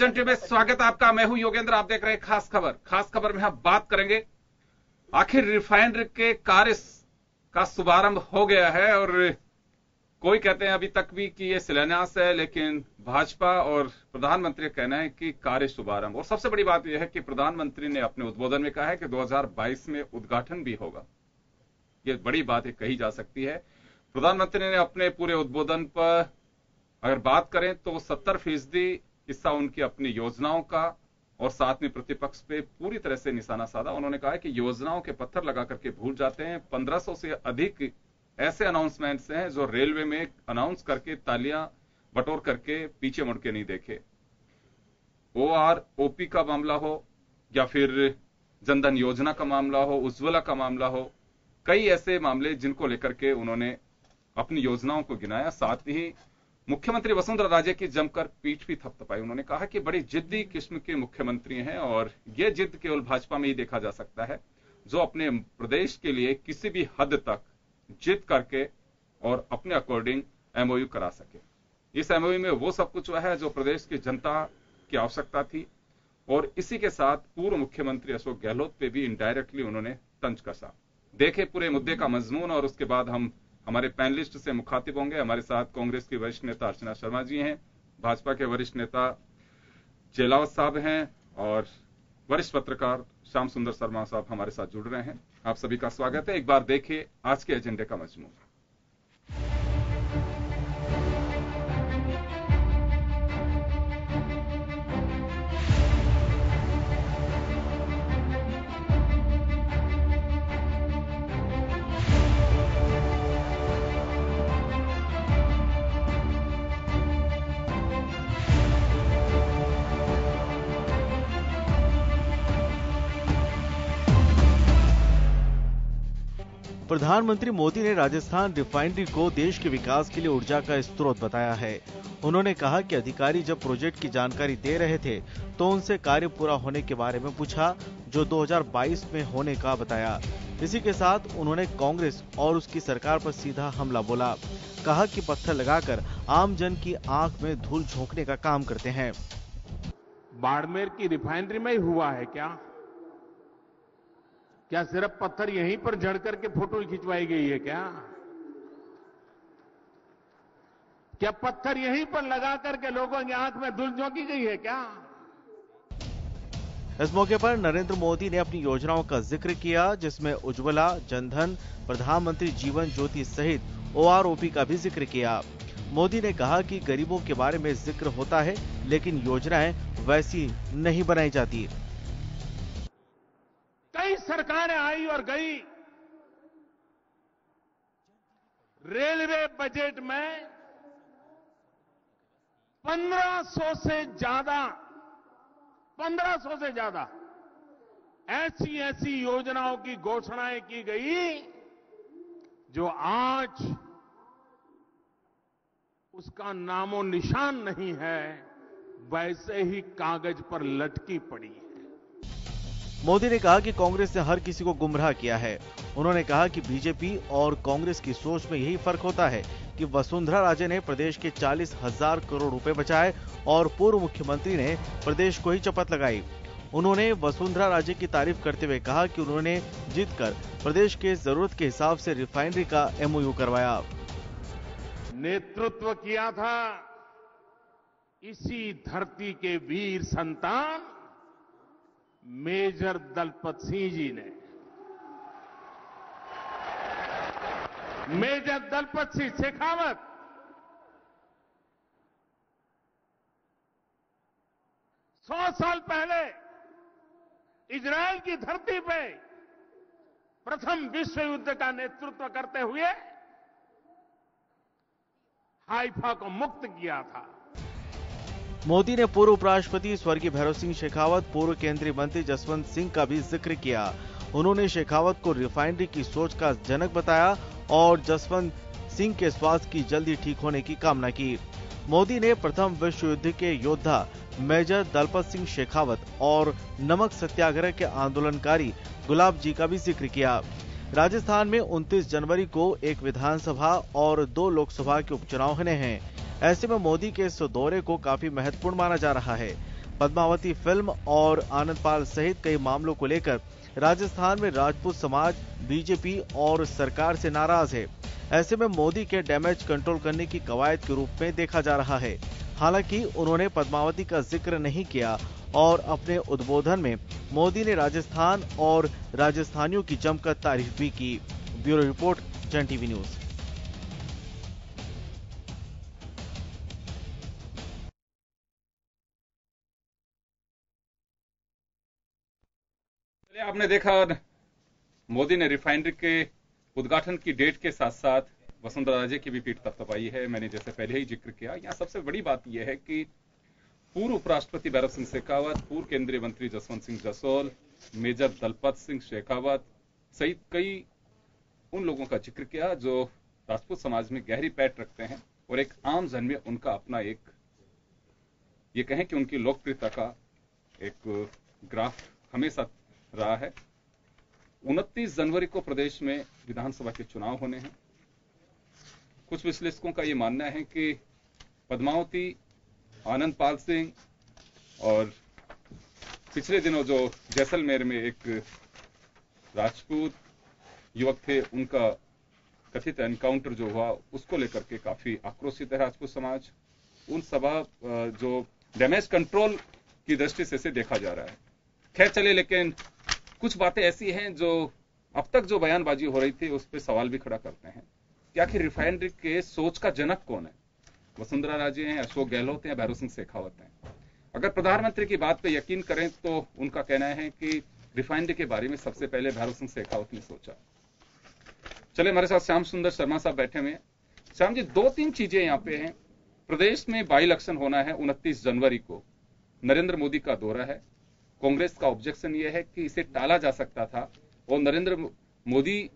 अर्जन TV में स्वागत है आपका। मैं हूं योगेंद्र, आप देख रहे हैं खास खबर। खास खबर में हम बात करेंगे आखिर रिफाइनरी के कार्य का शुभारंभ हो गया है और कोई कहते हैं अभी तक भी कि ये शिलान्यास है, लेकिन भाजपा और प्रधानमंत्री का कहना है कि कार्य शुभारंभ। और सबसे बड़ी बात यह है कि प्रधानमंत्री ने अपने उद्बोधन में कहा है कि 2022 में उद्घाटन भी होगा। ये बड़ी बात कही जा सकती है। प्रधानमंत्री ने अपने पूरे उद्बोधन पर अगर बात करें तो 70% हिस्सा उनकी अपनी योजनाओं का और साथ में प्रतिपक्ष पे पूरी तरह से निशाना साधा। उन्होंने कहा कि योजनाओं के पत्थर लगा करके भूल जाते हैं। 1500 से अधिक ऐसे अनाउंसमेंट्स हैं जो रेलवे में अनाउंस करके तालियां बटोर करके पीछे मुड़ के नहीं देखे। OROP का मामला हो या फिर जनधन योजना का मामला हो, उज्ज्वला का मामला हो, कई ऐसे मामले जिनको लेकर के उन्होंने अपनी योजनाओं को गिनाया। साथ ही मुख्यमंत्री वसुंधरा राजे की जमकर पीठ भी थपथपाई। उन्होंने कहा कि बड़ी जिद्दी किस्म के मुख्यमंत्री हैं और यह जिद केवल भाजपा में ही देखा जा सकता है जो अपने प्रदेश के लिए किसी भी हद तक जिद करके और अपने अकॉर्डिंग MOU करा सके। इस MOU में वो सब कुछ है जो प्रदेश की जनता की आवश्यकता थी और इसी के साथ पूर्व मुख्यमंत्री अशोक गहलोत पे भी इनडायरेक्टली उन्होंने तंज कसा। देखे पूरे मुद्दे का मजमून और उसके बाद हम हमारे पैनलिस्ट से मुखातिब होंगे। हमारे साथ कांग्रेस की वरिष्ठ नेता अर्चना शर्मा जी हैं, भाजपा के वरिष्ठ नेता चेलावत साहब हैं और वरिष्ठ पत्रकार श्याम सुंदर शर्मा साहब हमारे साथ जुड़ रहे हैं। आप सभी का स्वागत है। एक बार देखिए आज के एजेंडे का मजमून। प्रधानमंत्री मोदी ने राजस्थान रिफाइनरी को देश के विकास के लिए ऊर्जा का स्रोत बताया है। उन्होंने कहा कि अधिकारी जब प्रोजेक्ट की जानकारी दे रहे थे तो उनसे कार्य पूरा होने के बारे में पूछा, जो 2022 में होने का बताया। इसी के साथ उन्होंने कांग्रेस और उसकी सरकार पर सीधा हमला बोला। कहा कि पत्थर लगाकर आम जन की आंख में धूल झोंकने का काम करते हैं। बाड़मेर की रिफाइनरी में ही हुआ है क्या सिर्फ पत्थर यहीं पर जड़ करके फोटो खिंचवाई गई है क्या पत्थर यहीं पर लगा करके लोगों की आंख में धूल झोंकी गई है क्या? इस मौके पर नरेंद्र मोदी ने अपनी योजनाओं का जिक्र किया, जिसमें उज्ज्वला, जनधन, प्रधानमंत्री जीवन ज्योति सहित OROP का भी जिक्र किया। मोदी ने कहा कि गरीबों के बारे में जिक्र होता है लेकिन योजनाएं वैसी नहीं बनाई जाती। कई सरकारें आई और गई। रेलवे बजट में 1500 से ज्यादा ऐसी योजनाओं की घोषणाएं की गई जो आज उसका नामो निशान नहीं है, वैसे ही कागज पर लटकी पड़ी है। मोदी ने कहा कि कांग्रेस ने हर किसी को गुमराह किया है। उन्होंने कहा कि बीजेपी और कांग्रेस की सोच में यही फर्क होता है कि वसुंधरा राजे ने प्रदेश के 40,000 करोड़ रुपए बचाए और पूर्व मुख्यमंत्री ने प्रदेश को ही चपत लगाई। उन्होंने वसुंधरा राजे की तारीफ करते हुए कहा कि उन्होंने जीत कर प्रदेश के जरूरत के हिसाब से रिफाइनरी का MOU करवाया। नेतृत्व किया था इसी धरती के वीर संतान मेजर दलपत सिंह जी ने। मेजर दलपत सिंह शेखावत 100 साल पहले इजराइल की धरती पे प्रथम विश्व युद्ध का नेतृत्व करते हुए हाइफा को मुक्त किया था। मोदी ने पूर्व उपराष्ट्रपति स्वर्गीय भैरव सिंह शेखावत, पूर्व केंद्रीय मंत्री जसवंत सिंह का भी जिक्र किया। उन्होंने शेखावत को रिफाइनरी की सोच का जनक बताया और जसवंत सिंह के स्वास्थ्य की जल्दी ठीक होने की कामना की। मोदी ने प्रथम विश्व युद्ध के योद्धा मेजर दलपत सिंह शेखावत और नमक सत्याग्रह के आंदोलनकारी गुलाब जी का भी जिक्र किया। राजस्थान में 29 जनवरी को एक विधानसभा और 2 लोकसभा के उपचुनाव होने हैं। ऐसे में मोदी के इस दौरे को काफी महत्वपूर्ण माना जा रहा है। पद्मावती फिल्म और आनंद पाल सहित कई मामलों को लेकर राजस्थान में राजपूत समाज बीजेपी और सरकार से नाराज है। ऐसे में मोदी के डैमेज कंट्रोल करने की कवायद के रूप में देखा जा रहा है। हालांकि उन्होंने पद्मावती का जिक्र नहीं किया और अपने उद्बोधन में मोदी ने राजस्थान और राजस्थानियों की जमकर तारीफ भी की। ब्यूरो रिपोर्ट, जन टीवी न्यूज। आपने देखा मोदी ने रिफाइनरी के उद्घाटन की डेट के साथ साथ वसुंधरा राजे की भी पीठ थपथपाई है। मैंने जैसे पहले ही जिक्र किया, यहाँ सबसे बड़ी बात यह है कि पूर्व उपराष्ट्रपति भैरव सिंह शेखावत, पूर्व केंद्रीय मंत्री जसवंत सिंह जसोल, मेजर दलपत सिंह शेखावत सहित कई उन लोगों का जिक्र किया जो राजपूत समाज में गहरी पैठ रखते हैं और एक आम जन में उनका अपना एक, ये कहें कि उनकी लोकप्रियता का एक ग्राफ हमेशा रहा है। 29 जनवरी को प्रदेश में विधानसभा के चुनाव होने हैं। कुछ विश्लेषकों का यह मानना है कि पद्मावती, आनंद पाल सिंह और पिछले दिनों जो जैसलमेर में एक राजपूत युवक थे, उनका कथित एनकाउंटर जो हुआ, उसको लेकर के काफी आक्रोशित है राजपूत समाज। उन सभा जो डैमेज कंट्रोल की दृष्टि से इसे देखा जा रहा है। खैर चले, लेकिन कुछ बातें ऐसी हैं जो अब तक जो बयानबाजी हो रही थी उस पर सवाल भी खड़ा करते हैं कि आखिर रिफाइनरी के सोच का जनक कौन है? वसुंधरा राजे हैं, अशोक गहलोत हैं, भैरव सिंह शेखावत हैं। अगर प्रधानमंत्री की बात पे यकीन करें तो उनका कहना है कि रिफाइनरी के बारे में सबसे पहले भैरव सिंह शेखावत ने सोचा। चले, हमारे साथ श्याम सुंदर शर्मा साहब बैठे हुए हैं। श्याम जी, 2-3 चीजें यहाँ पे हैं। प्रदेश में बाई इलेक्शन होना है 29 जनवरी को। नरेंद्र मोदी का दौरा है। कांग्रेस का ऑब्जेक्शन यह है कि इसे टाला जा सकता था और नरेंद्र मोदी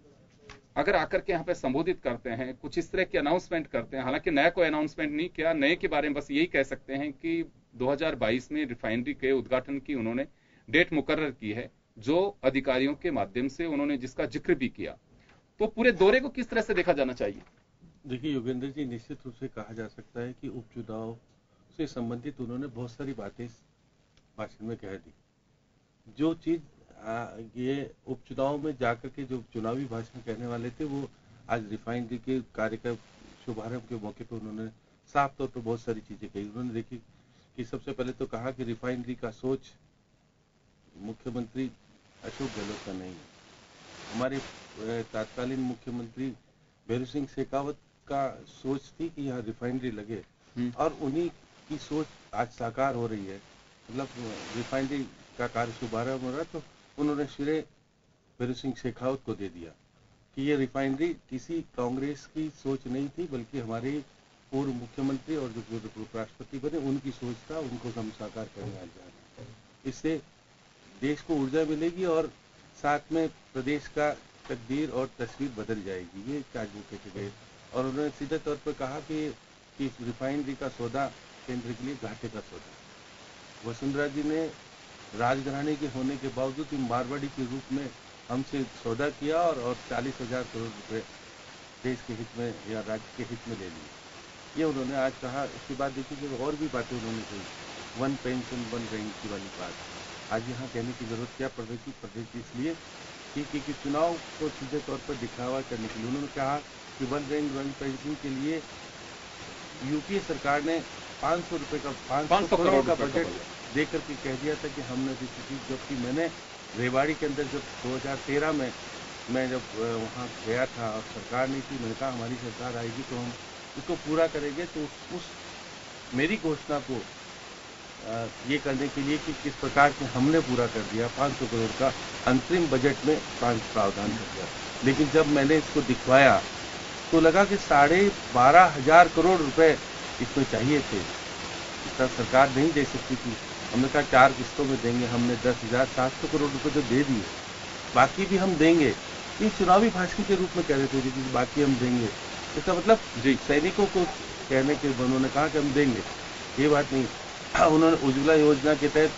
अगर आकर के यहाँ पे संबोधित करते हैं, कुछ इस तरह की अनाउंसमेंट करते हैं, हालांकि नया कोई अनाउंसमेंट नहीं किया, नए के बारे में बस यही कह सकते हैं कि 2022 में रिफाइनरी के उद्घाटन की उन्होंने डेट मुकर्रर की है, जो अधिकारियों के माध्यम से उन्होंने जिसका जिक्र भी किया। तो पूरे दौरे को किस तरह से देखा जाना चाहिए? देखिए योगेंद्र जी, निश्चित रूप से कहा जा सकता है कि उपचुनाव से संबंधित उन्होंने बहुत सारी बातें भाषण में कह दी। जो चीज ये उपचुनाव में जाकर के जो चुनावी भाषण कहने वाले थे, वो आज रिफाइनरी के कार्य का शुभारंभ के मौके पर उन्होंने साफ तौर पर बहुत सारी चीजें कही। उन्होंने देखी कि सबसे पहले तो कहा कि रिफाइनरी का सोच मुख्यमंत्री अशोक गहलोत का नहीं है। हमारे तत्कालीन मुख्यमंत्री भैरव सिंह शेखावत का सोच थी कि यहाँ रिफाइनरी लगे और उन्हीं की सोच आज साकार हो रही है। मतलब रिफाइनरी का कार्य शुभारंभ हो रहा है तो उन्होंने श्रेय भैरव सिंह शेखावत को दे दिया कि ये रिफाइनरी किसी कांग्रेस की सोच नहीं थी, बल्कि हमारे पूर्व मुख्यमंत्री और जो पूर्व राष्ट्रपति बने उनकी सोच था, उनको हम साकार करने आ जा रहे हैं। इससे देश को ऊर्जा मिलेगी और साथ में प्रदेश का तकदीर और तस्वीर बदल जाएगी। ये आज वो कह गए और उन्होंने सीधे तौर पर कहा कि रिफाइनरी का सौदा केंद्र के लिए घाटे का सौदा। वसुंधरा जी ने राजघराने के होने के बावजूद मारवाड़ी के रूप में हमसे सौदा किया और 40,000 करोड़ रुपए देश के हित में या राज्य के हित में ले लिए। ये उन्होंने आज कहा। इसके बाद देखिए और भी बातें उन्होंने कही, वन पेंशन वन रैंक की वाली बात आज यहाँ कहने की जरूरत क्या पड़ रही थी, इसलिए कि चुनाव को सीधे तौर पर दिखावा करने के लिए उन्होंने कहा कि वन रैंक वन पेंशन के लिए यूपीए सरकार ने 500 रुपए का 500 करोड़ का बजट देकर के कह दिया था कि हमने दी थी। जबकि मैंने रेवाड़ी के अंदर जब 2013 में मैं जब वहाँ गया था और सरकार नहीं थी, मैंने कहा हमारी सरकार आएगी तो हम इसको पूरा करेंगे। तो उस मेरी घोषणा को ये करने के लिए कि किस प्रकार से हमने पूरा कर दिया, 500 करोड़ का अंतरिम बजट में प्रावधान कर दिया। लेकिन जब मैंने इसको दिखवाया तो लगा कि 12,500 करोड़ रुपए इसमें चाहिए थे, इतना सरकार नहीं दे सकती थी। हमने कहा 4 किस्तों में देंगे, हमने 10,700 करोड़ रुपए तो दे दिए, बाकी भी हम देंगे। ये चुनावी भाषण के रूप में कह रहे थे कि बाकी हम देंगे। इसका मतलब सैनिकों को कहने के उन्होंने कहा कि हम देंगे, ये बात नहीं। उन्होंने उज्ज्वला योजना के तहत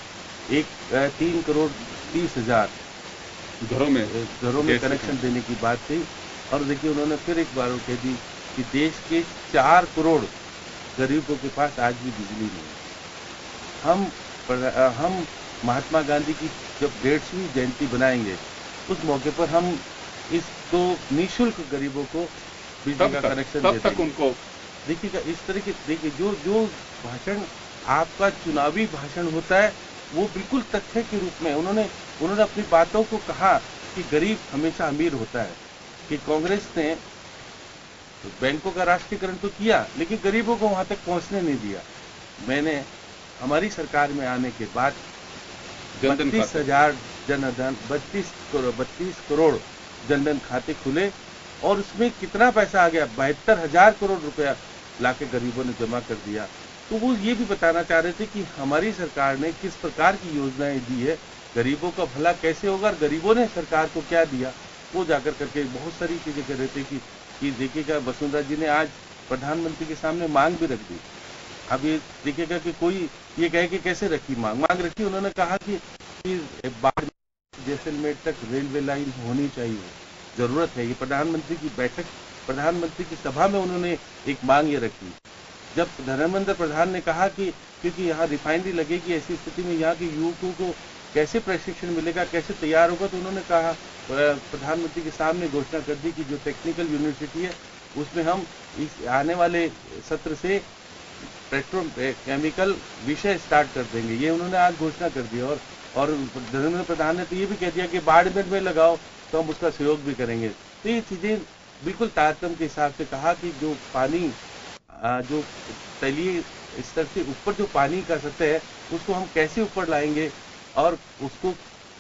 3,30,00,000 घरों में कनेक्शन देने की बात थी। और देखिए उन्होंने फिर एक बार कह दी कि देश के 4 करोड़ गरीबों के पास आज भी बिजली नहीं है। हम हम महात्मा गांधी की जब 150वीं जयंती बनाएंगे, उस मौके पर हम इसको निःशुल्क गरीबों को बिजली का कनेक्शन दे देंगे। उनको देखिएगा, इस तरह के देखिए जो भाषण आपका चुनावी भाषण होता है, वो बिल्कुल तथ्य के रूप में उन्होंने अपनी बातों को कहा कि गरीब हमेशा अमीर होता है, कि कांग्रेस ने बैंकों का राष्ट्रीयकरण तो किया लेकिन गरीबों को वहां तक पहुंचने नहीं दिया। मैंने हमारी सरकार में आने के बाद 32,000 जनधन 32 करोड़ जनधन खाते खुले और उसमें कितना पैसा आ गया, 72,000 करोड़ रुपया लाके गरीबों ने जमा कर दिया। तो वो ये भी बताना चाह रहे थे कि हमारी सरकार ने किस प्रकार की योजनाएं दी है, गरीबों का भला कैसे होगा और गरीबों ने सरकार को क्या दिया, वो जाकर करके बहुत सारी चीजें कर रहे थे कि देखिएगा वसुंधरा जी ने आज प्रधानमंत्री के सामने मांग भी रख दी। अब ये देखिएगा कि कोई ये कहे कि कैसे रखी मांग रखी, उन्होंने कहा कि बाढ़ जैसलमेर तक रेलवे लाइन होनी चाहिए, जरूरत है। ये प्रधानमंत्री की बैठक, प्रधानमंत्री की सभा में उन्होंने एक मांग ये रखी। जब धर्मेंद्र प्रधान ने कहा कि क्योंकि यहाँ रिफाइनरी लगेगी, ऐसी स्थिति में यहाँ के युवकों को कैसे प्रशिक्षण मिलेगा, कैसे तैयार होगा, तो उन्होंने कहा, प्रधानमंत्री के सामने घोषणा कर दी कि जो टेक्निकल यूनिवर्सिटी है उसमें हम इस आने वाले सत्र से पेट्रोकेमिकल विषय स्टार्ट कर देंगे। ये उन्होंने आज घोषणा कर दी। और धर्मेंद्र प्रधान ने तो ये भी कह दिया कि बाड़मेर में लगाओ तो हम उसका सहयोग भी करेंगे। तो ये चीजें बिल्कुल तारतम्य के हिसाब से कहा कि जो पानी जो तलीय स्तर से ऊपर जो पानी का सतह है उसको हम कैसे ऊपर लाएंगे और उसको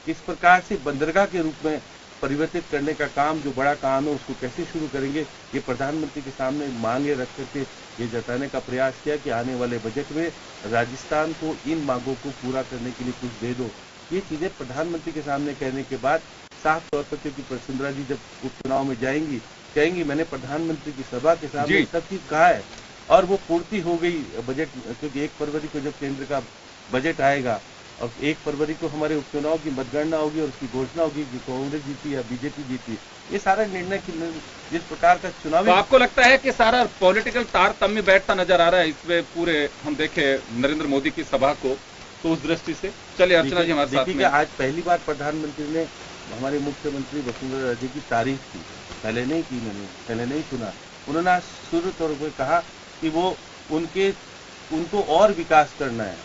किस प्रकार से बंदरगाह के रूप में परिवर्तित करने का काम, जो बड़ा काम है उसको कैसे शुरू करेंगे, ये प्रधानमंत्री के सामने मांगे रख करके ये जताने का प्रयास किया कि आने वाले बजट में राजस्थान को इन मांगों को पूरा करने के लिए कुछ दे दो। ये चीजें प्रधानमंत्री के सामने कहने के बाद साफ तौर पर, क्योंकि वसुंधरा जी जब उपचुनाव में जाएंगी कहेंगी मैंने प्रधानमंत्री की सभा के सामने सब चीज कहा है और वो पूर्ति हो गई बजट, क्योंकि 1 फरवरी को जब केंद्र का बजट आएगा और 1 फरवरी को हमारे उपचुनाव की मतगणना होगी और उसकी घोषणा होगी कि कांग्रेस जीती या बीजेपी जीती। ये सारा निर्णय जिस प्रकार का चुनावी, तो आपको लगता है कि सारा पॉलिटिकल तारतम्य बैठता नजर आ रहा है इसमें पूरे, हम देखे नरेंद्र मोदी की सभा को, तो उस दृष्टि से चलिए अर्चना जी हमारे साथ में। आज पहली बार प्रधानमंत्री ने हमारे मुख्यमंत्री वसुंधरा राजे की तारीफ की, पहले नहीं की, मैंने पहले नहीं सुना। उन्होंने आज शुरू तौर पर कहा कि वो उनको और विकास करना है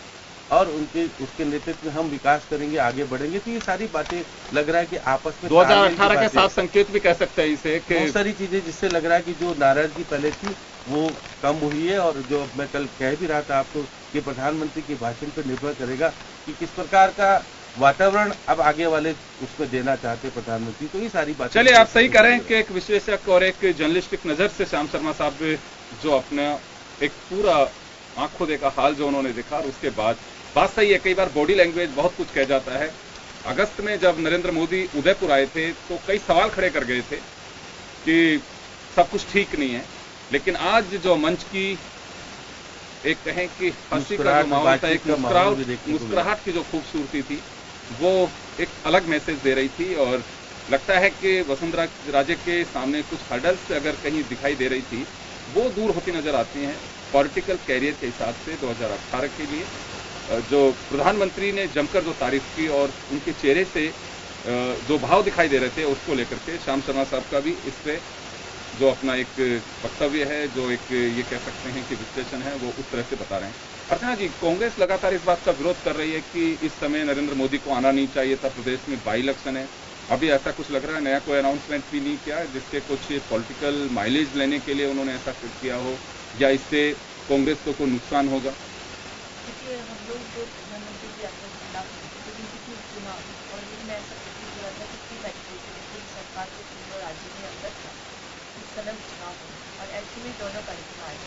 और उसके नेतृत्व में हम विकास करेंगे, आगे बढ़ेंगे। तो ये सारी बातें लग रहा है कि आपस में 2018 के साथ संकेत भी कह सकते हैं इसे, बहुत सारी चीजें जिससे लग रहा है कि जो नाराजगी पहले थी वो कम हुई है। और जो मैं कल कह भी रहा था आपको कि प्रधानमंत्री के भाषण पर निर्भर करेगा कि किस प्रकार का वातावरण अब आगे वाले उसमें देना चाहते प्रधानमंत्री। तो ये सारी बातें, चलिए आप सही कह रहे हैं कि एक विश्लेषक और एक जर्नलिस्टिक नजर से श्याम शर्मा साहब जो अपना एक पूरा आंखों देखा हाल जो उन्होंने देखा, और उसके बाद बात सही है, कई बार बॉडी लैंग्वेज बहुत कुछ कह जाता है। अगस्त में जब नरेंद्र मोदी उदयपुर आए थे तो कई सवाल खड़े कर गए थे कि सब कुछ ठीक नहीं है, लेकिन आज जो मंच की एक कहें कि हंसी का जो माहौल था, एक मुस्कुराहट की जो खूबसूरती थी, वो एक अलग मैसेज दे रही थी। और लगता है कि वसुंधरा राजे के सामने कुछ हर्डल्स अगर कहीं दिखाई दे रही थी वो दूर होती नजर आती हैं पॉलिटिकल कैरियर के हिसाब से 2018 के लिए। जो प्रधानमंत्री ने जमकर जो तारीफ की और उनके चेहरे से जो भाव दिखाई दे रहे थे उसको लेकर के श्याम शर्मा साहब का भी इस पे जो अपना एक वक्तव्य है, जो एक ये कह सकते हैं कि विश्लेषण है, वो उस तरह से बता रहे हैं। अर्चना जी, कांग्रेस लगातार इस बात का विरोध कर रही है कि इस समय नरेंद्र मोदी को आना नहीं चाहिए था, प्रदेश में बाई इलेक्शन है। अभी ऐसा कुछ लग रहा है, नया कोई अनाउंसमेंट भी नहीं किया जिससे कुछ पॉलिटिकल माइलेज लेने के लिए उन्होंने ऐसा किया हो, या इससे कांग्रेस को कोई नुकसान होगा? हम लोग जो प्रधानमंत्री की यात्रा के खिलाफ चुनाव और ये मैं ऐसा कितनी बैठक सरकार को पूरे राज्य में अंदर था इस समय चुनाव हो और ऐसे में दोनों कार्यक्रम आए।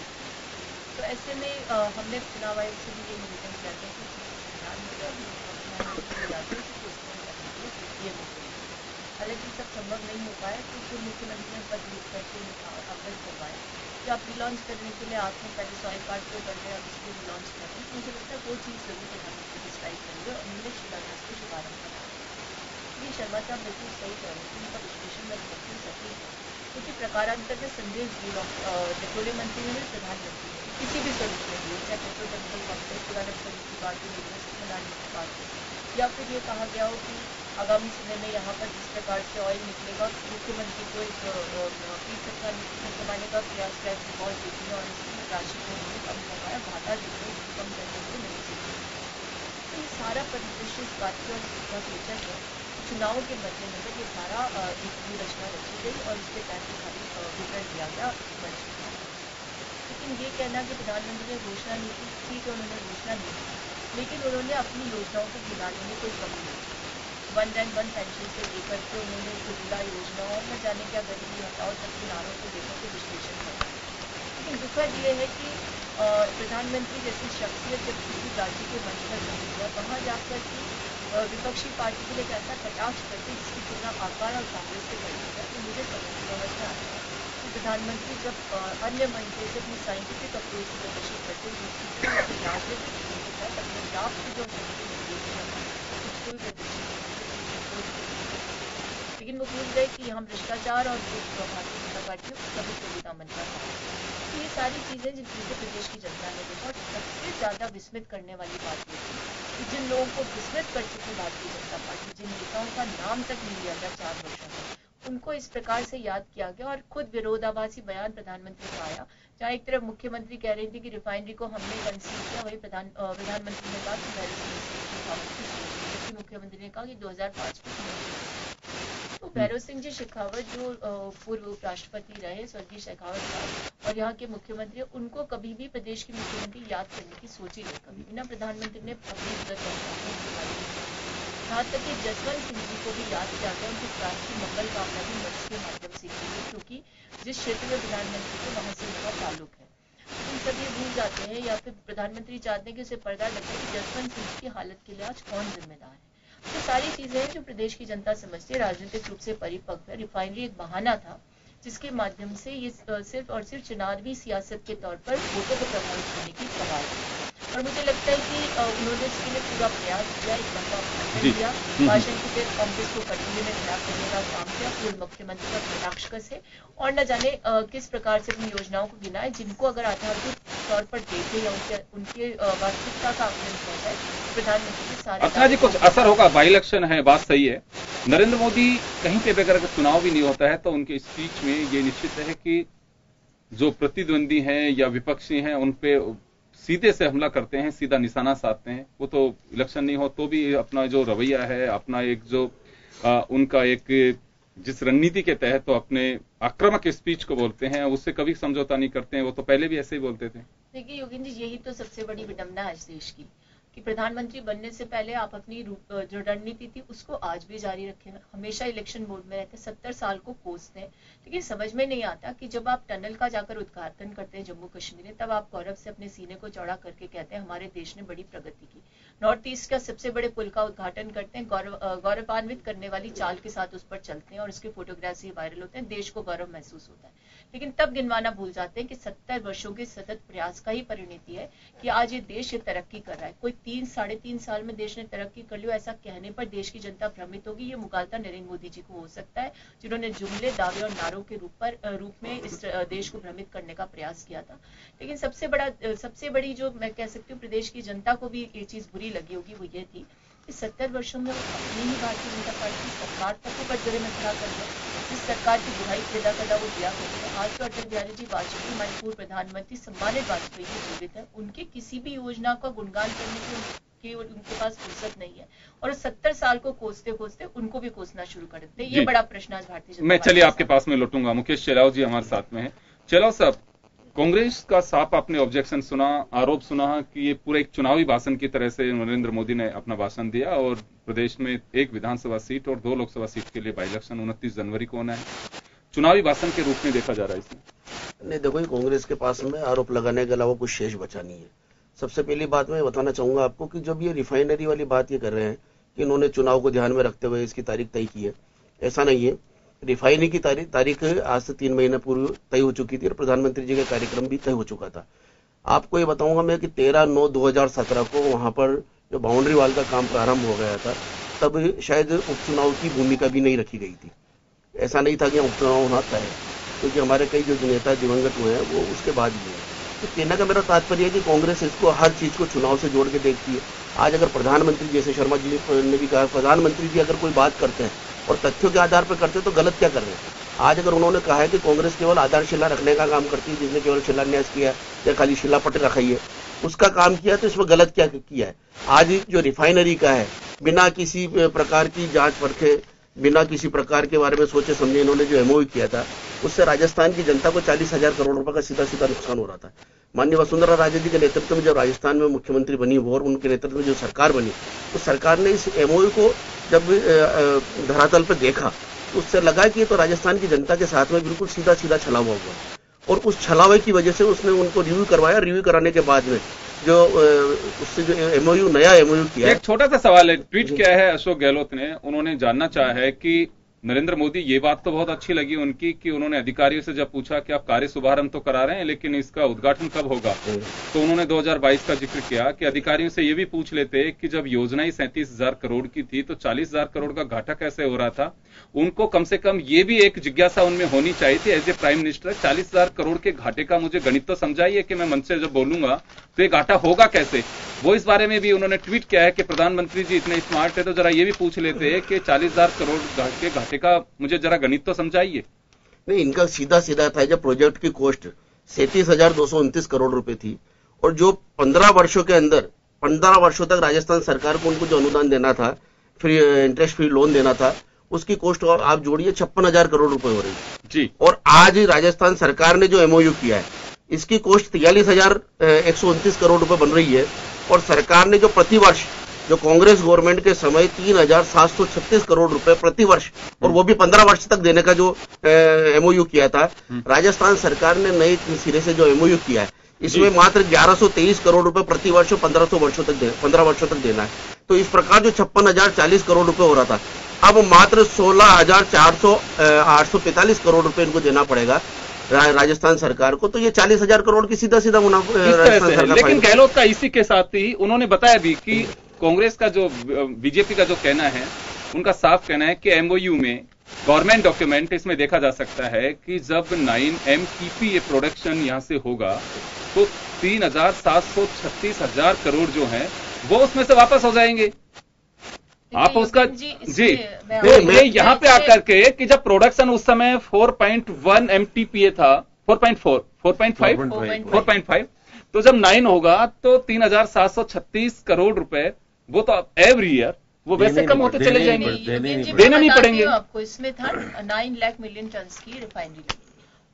तो ऐसे में हमने चुनाव आयोग से भी ये निवेदन किया था कि ध्यान हालांकि सब संभव नहीं हो पाया क्योंकि मुख्यमंत्री ने पद लिख करके अवगत करवाया कि आप रिलॉन्च करने के लिए आपने पहले 100 कार्ड को कर रहे हैं, अब इसको रिलॉन्च कर रहे हैं। मुझे लगता है वो चीज़ जरूर प्रधानमंत्री डिस्क्राइब करेंगे और उन्होंने शिलान्यास को शुभारंभ करा। ये शर्मा साहब बिल्कुल सही कह रहे हैं, उनका विश्लेषण में बिल्कुल सही है क्योंकि प्रकारांतर में संदेश दिया पेट्रोलियम मंत्री ने प्रधानमंत्री किसी भी स्वरूप में दिए, चाहे पेट्रोकेमिकल कॉम्प्लेक्स डेवलप करने की बात हो, यूनिवर्सिटी बनाने की बात हो, या फिर ये कहा गया हो कि आगामी समय में यहाँ पर जिस प्रकार से ऑयल निकलेगा मुख्यमंत्री को एक फीस कमाने का प्रयास किया बहुत देती है और इसकी राशि को उन्होंने कम करवाया, घाटा देते कम करने को नहीं चाहिए। तो ये सारा परिदृश्य इस बात की और सूचक है चुनाव के मद्देनजर ये सारा एक व्यूहरचना रची गई और इसके तहत सारी विवरण दिया गया मंच में। लेकिन ये कहना कि प्रधानमंत्री ने घोषणा नहीं की, ठीक है उन्होंने घोषणा नहीं की, लेकिन उन्होंने अपनी योजनाओं को गिनाने में कोई कमी नहीं की। 1 रैंक 1 पेंशन से लेकर के उन्होंने सुविधा योजना और न जाने क्या गरीबी हटाओ तक के नारों को लेकर के विश्लेषण किया। लेकिन दुखद ये है कि प्रधानमंत्री जैसी शख्सियत जब किसी राज्य के मंच पर बनी है वहाँ जाकर के विपक्षी पार्टी के लिए एक ऐसा कटाक्ष करती जिसकी तुलना आकार और कांग्रेस से करती है, तो मुझे समझ में आता है कि प्रधानमंत्री जब अन्य मंचों से अपनी साइंटिफिक अप्रोच से प्रदर्शित करते हैं राजनीतिक अपने लाभ की जो उसको भी प्रदर्शित, लेकिन वो भूल गए कि हम भ्रष्टाचार और भारतीय जनता पार्टी को सभी सुविधा बनता था। तो ये सारी चीजें जिनसे प्रदेश की जनता ने देखा और सबसे ज्यादा विस्मित करने वाली बात ये थी कि जिन लोगों को विस्मित कर चुकी भारतीय जनता पार्टी, जिन नेताओं का नाम तक नहीं लिया गया 4 वर्षों में, उनको इस प्रकार से याद किया गया और खुद विरोधाभासी बयान प्रधानमंत्री का आया। जहाँ एक तरफ मुख्यमंत्री कह रही थी कि रिफाइनरी को हमने कंसीव किया, वही प्रधानमंत्री ने कहा कि मुख्यमंत्री ने कहा कि 2005 में। तो भैरव सिंह जी शेखावत जो पूर्व उपराष्ट्रपति रहे स्वर्गीय शेखावत साहब और यहाँ के मुख्यमंत्री, उनको कभी भी प्रदेश के मुख्यमंत्री याद करने की सोच ही नहीं कभी बिना प्रधानमंत्री ने अपनी यहाँ तक कि जसवंत सिंह जी को भी याद किया गया, उनके प्राप्त की मंगल कामना भी मंच के माध्यम से की गई, क्योंकि जिस क्षेत्र में प्रधानमंत्री को वहां से उनका ताल्लुक है। लेकिन सब ये भूल जाते हैं या फिर प्रधानमंत्री चाहते हैं कि उसे पर्दा लगे कि जसवंत सिंह की हालत के लिए आज कौन जिम्मेदार है। तो सारी चीजें हैं जो प्रदेश की जनता समझती है, राजनीतिक रूप से परिपक्व है। रिफाइनरी एक बहाना था जिसके माध्यम से ये सिर्फ और सिर्फ चुनावी सियासत के तौर पर वोटों को प्रभावित करने की सवाल है। और मुझे लगता है कि उन्होंने इसके लिए पूरा प्रयास किया, एक लंबा भाषण दिया, भाषण के फिर कांग्रेस को कटघरे में खड़ा करने का काम किया, पूर्व मुख्यमंत्री का कटाक्ष कसे और न जाने किस प्रकार से अपनी योजनाओं को गिनाए, जिनको अगर आधारभूत तौर पर देखे या उनके वास्तविकता का आकलन किया जाए, प्रधानमंत्री के सारे अच्छा जी कुछ असर होगा। बाई इलेक्शन है, बात सही है। नरेंद्र मोदी कहीं पे भी अगर चुनाव भी नहीं होता है तो उनके स्पीच में ये निश्चित है कि जो प्रतिद्वंदी हैं या विपक्षी हैं उन पे सीधे से हमला करते हैं, सीधा निशाना साधते हैं। वो तो इलेक्शन नहीं हो तो भी अपना जो रवैया है, अपना एक जो उनका एक जिस रणनीति के तहत तो अपने आक्रामक स्पीच को बोलते हैं उससे कभी समझौता नहीं करते हैं। वो तो पहले भी ऐसे ही बोलते थे। देखिए योगेंद्र जी, यही तो सबसे बड़ी विडंबना है इस देश की कि प्रधानमंत्री बनने से पहले आप अपनी जो रणनीति थी उसको आज भी जारी रखें। हमेशा इलेक्शन मोड में रहते, 70 साल को कोसते हैं, लेकिन समझ में नहीं आता कि जब आप टनल का जाकर उद्घाटन करते हैं जम्मू कश्मीर में, तब आप गौरव से अपने सीने को चौड़ा करके कहते हैं हमारे देश ने बड़ी प्रगति की। नॉर्थ ईस्ट का सबसे बड़े पुल का उद्घाटन करते हैं, गौरवान्वित करने वाली चाल के साथ उस पर चलते हैं और उसके फोटोग्राफ्स ही वायरल होते हैं, देश को गौरव महसूस होता है। लेकिन तब गिनवाना भूल जाते हैं कि 70 वर्षों के सतत प्रयास का ही परिणति है कि आज ये देश ये तरक्की कर रहा है। कोई 3-3.5 साल में देश ने तरक्की कर लियो ऐसा कहने पर देश की जनता भ्रमित होगी। ये मुगालता नरेंद्र मोदी जी को हो सकता है, जिन्होंने जुमले, दावे और नारों के रूप में इस देश को भ्रमित करने का प्रयास किया था। लेकिन सबसे बड़ी जो मैं कह सकती हूँ प्रदेश की जनता को भी ये चीज बुरी लगी होगी, वो ये थी कि 70 वर्षों में अपनी ही भारतीय जनता पार्टी की सरकार तक को कटघरे में खड़ा कर दिया। जिस सरकार की बुराई पैदा करना वो दिया करते हैं। आज तो अटल बिहारी जी वाजपेयी, हमारे पूर्व प्रधानमंत्री सम्मानित वाजपेयी जी जीवित है, उनके किसी भी योजना का गुणगान करने की उनके पास फुर्सत नहीं है और 70 साल को कोसते कोसते उनको भी कोसना शुरू कर देते हैं। ये बड़ा प्रश्न आज भारतीय जनता मैं चलिए आपके पास में लौटूंगा। मुकेश चेलाव जी हमारे साथ में है। चेलाव साहब, कांग्रेस का साफ आपने ऑब्जेक्शन सुना, आरोप सुना कि ये पूरे एक चुनावी भाषण की तरह से नरेंद्र मोदी ने अपना भाषण दिया और प्रदेश में 1 विधानसभा सीट और 2 लोकसभा सीट के लिए बाई इलेक्शन 29 जनवरी को होना है। चुनावी भाषण के रूप में देखा जा रहा है इसमें। नहीं, देखो कांग्रेस के पास में आरोप लगाने के अलावा कुछ शेष बचा नहीं है। सबसे पहली बात मैं बताना चाहूंगा आपको कि जब ये रिफाइनरी वाली बात ये कर रहे हैं कि इन्होंने चुनाव को ध्यान में रखते हुए इसकी तारीख तय की है, ऐसा नहीं है। रिफाइनरी की तारीख आज से 3 महीने पूर्व तय हो चुकी थी और प्रधानमंत्री जी का कार्यक्रम भी तय हो चुका था। आपको ये बताऊंगा मैं कि 13/9/2017 को वहां पर जो बाउंड्री वाल का काम प्रारंभ हो गया था, तब शायद उपचुनाव की भूमिका भी नहीं रखी गई थी। ऐसा नहीं था कि उपचुनाव होना तय है। क्योंकि हमारे कई जो नेता दिवंगत हुए हैं वो उसके बाद ही हैं। तो कहने का मेरा तात्पर्य है कि कांग्रेस इसको हर चीज को चुनाव से जोड़ के देखती है। आज अगर प्रधानमंत्री, जैसे शर्मा जी ने भी कहा, प्रधानमंत्री जी अगर कोई बात करते हैं और तथ्यों के आधार पर करते हैं तो गलत क्या कर रहे हैं। आज अगर उन्होंने कहा है कि कांग्रेस केवल आधारशिला रखने का काम करती है, जिसने केवल शिलान्यास किया या खाली शिलापट रखाई है, उसका काम किया, तो इसमें गलत क्या किया है। आज जो रिफाइनरी का है, बिना किसी प्रकार की जांच परखे, बिना किसी प्रकार के बारे में सोचे समझे इन्होंने जो एमओयू किया था, उससे राजस्थान की जनता को 40,000 करोड़ रुपए का सीधा सीधा नुकसान हो रहा था। माननीय वसुंधरा राजे जी के नेतृत्व में जब राजस्थान में मुख्यमंत्री बनी वो और उनके नेतृत्व में जो सरकार बनी, तो सरकार ने इस एमओयू को जब धरातल पर देखा तो उससे लगा कि ये तो राजस्थान की जनता के साथ में बिल्कुल सीधा सीधा छलावा हुआ, और उस छलावे की वजह से उसने उनको रिव्यू करवाया। रिव्यू कराने के बाद में जो उससे जो एमओयू, नया एमओयू किया। एक छोटा सा सवाल है, ट्वीट किया है अशोक गहलोत ने, उन्होंने जानना चाहा है कि नरेंद्र मोदी, ये बात तो बहुत अच्छी लगी उनकी कि उन्होंने अधिकारियों से जब पूछा कि आप कार्य शुभारंभ तो करा रहे हैं लेकिन इसका उद्घाटन कब होगा, तो उन्होंने 2022 का जिक्र किया कि अधिकारियों से ये भी पूछ लेते कि जब योजना ही 37,000 करोड़ की थी तो 40,000 करोड़ का घाटा कैसे हो रहा था। उनको कम से कम ये भी एक जिज्ञासा उनमें होनी चाहिए थी as a prime minister, 40,000 crore के घाटे का मुझे गणित तो समझाइए कि मैं मन से जब बोलूंगा तो ये घाटा होगा कैसे। वो इस बारे में भी उन्होंने ट्वीट किया है कि प्रधानमंत्री जी इतने स्मार्ट है तो जरा ये भी पूछ लेते हैं कि 40,000 करोड़ के घाटे का मुझे जरा गणित तो समझाइए। नहीं, इनका सीधा सीधा था, जब प्रोजेक्ट की कॉस्ट 37,229 करोड़ रुपए थी और जो 15 वर्षों के अंदर 15 वर्षों तक राजस्थान सरकार को उनको जो अनुदान देना था, फ्री इंटरेस्ट फ्री लोन देना था, उसकी कॉस्ट और आप जोड़िए 56,000 करोड़ रुपए हो रही जी। और आज राजस्थान सरकार ने जो एमओयू किया है इसकी कॉस्ट 43,129 करोड़ रुपए बन रही है, और सरकार ने जो प्रतिवर्ष, जो कांग्रेस गवर्नमेंट के समय 3,736 करोड़ रुपए प्रति वर्ष, और वो भी 15 वर्ष तक देने का जो एमओयू किया था, राजस्थान सरकार ने नए सिरे से जो एमओयू किया है इसमें मात्र 1,123 करोड़ रुपए प्रति वर्ष 15 वर्षों तक देना है। तो इस प्रकार जो 56,040 करोड़ रुपए हो रहा था, अब मात्र 16,845 करोड़ रुपए इनको देना पड़ेगा राजस्थान सरकार को। तो ये 40,000 करोड़ की सीधा सीधा मुनाफा। लेकिन गहलोत का इसी के साथ ही उन्होंने बताया भी कि कांग्रेस का जो, बीजेपी का जो कहना है, उनका साफ कहना है कि एमओयू में गवर्नमेंट डॉक्यूमेंट, इसमें देखा जा सकता है कि जब 9 MTPA प्रोडक्शन यहां से होगा तो 3,736,000 करोड़ जो है वो उसमें से वापस हो जाएंगे। आप उसका जी ये यहां पे आकर के कि जब प्रोडक्शन उस समय 4.1 MTPA था, 4.5, तो जब 9 होगा तो 3,736 करोड़ रुपए वो तो एवरी ईयर वो वैसे कम होते चले जाएंगे, देना नहीं पड़ेंगे आपको। इसमें था 9 लाख मिलियन टन की रिफाइनरी,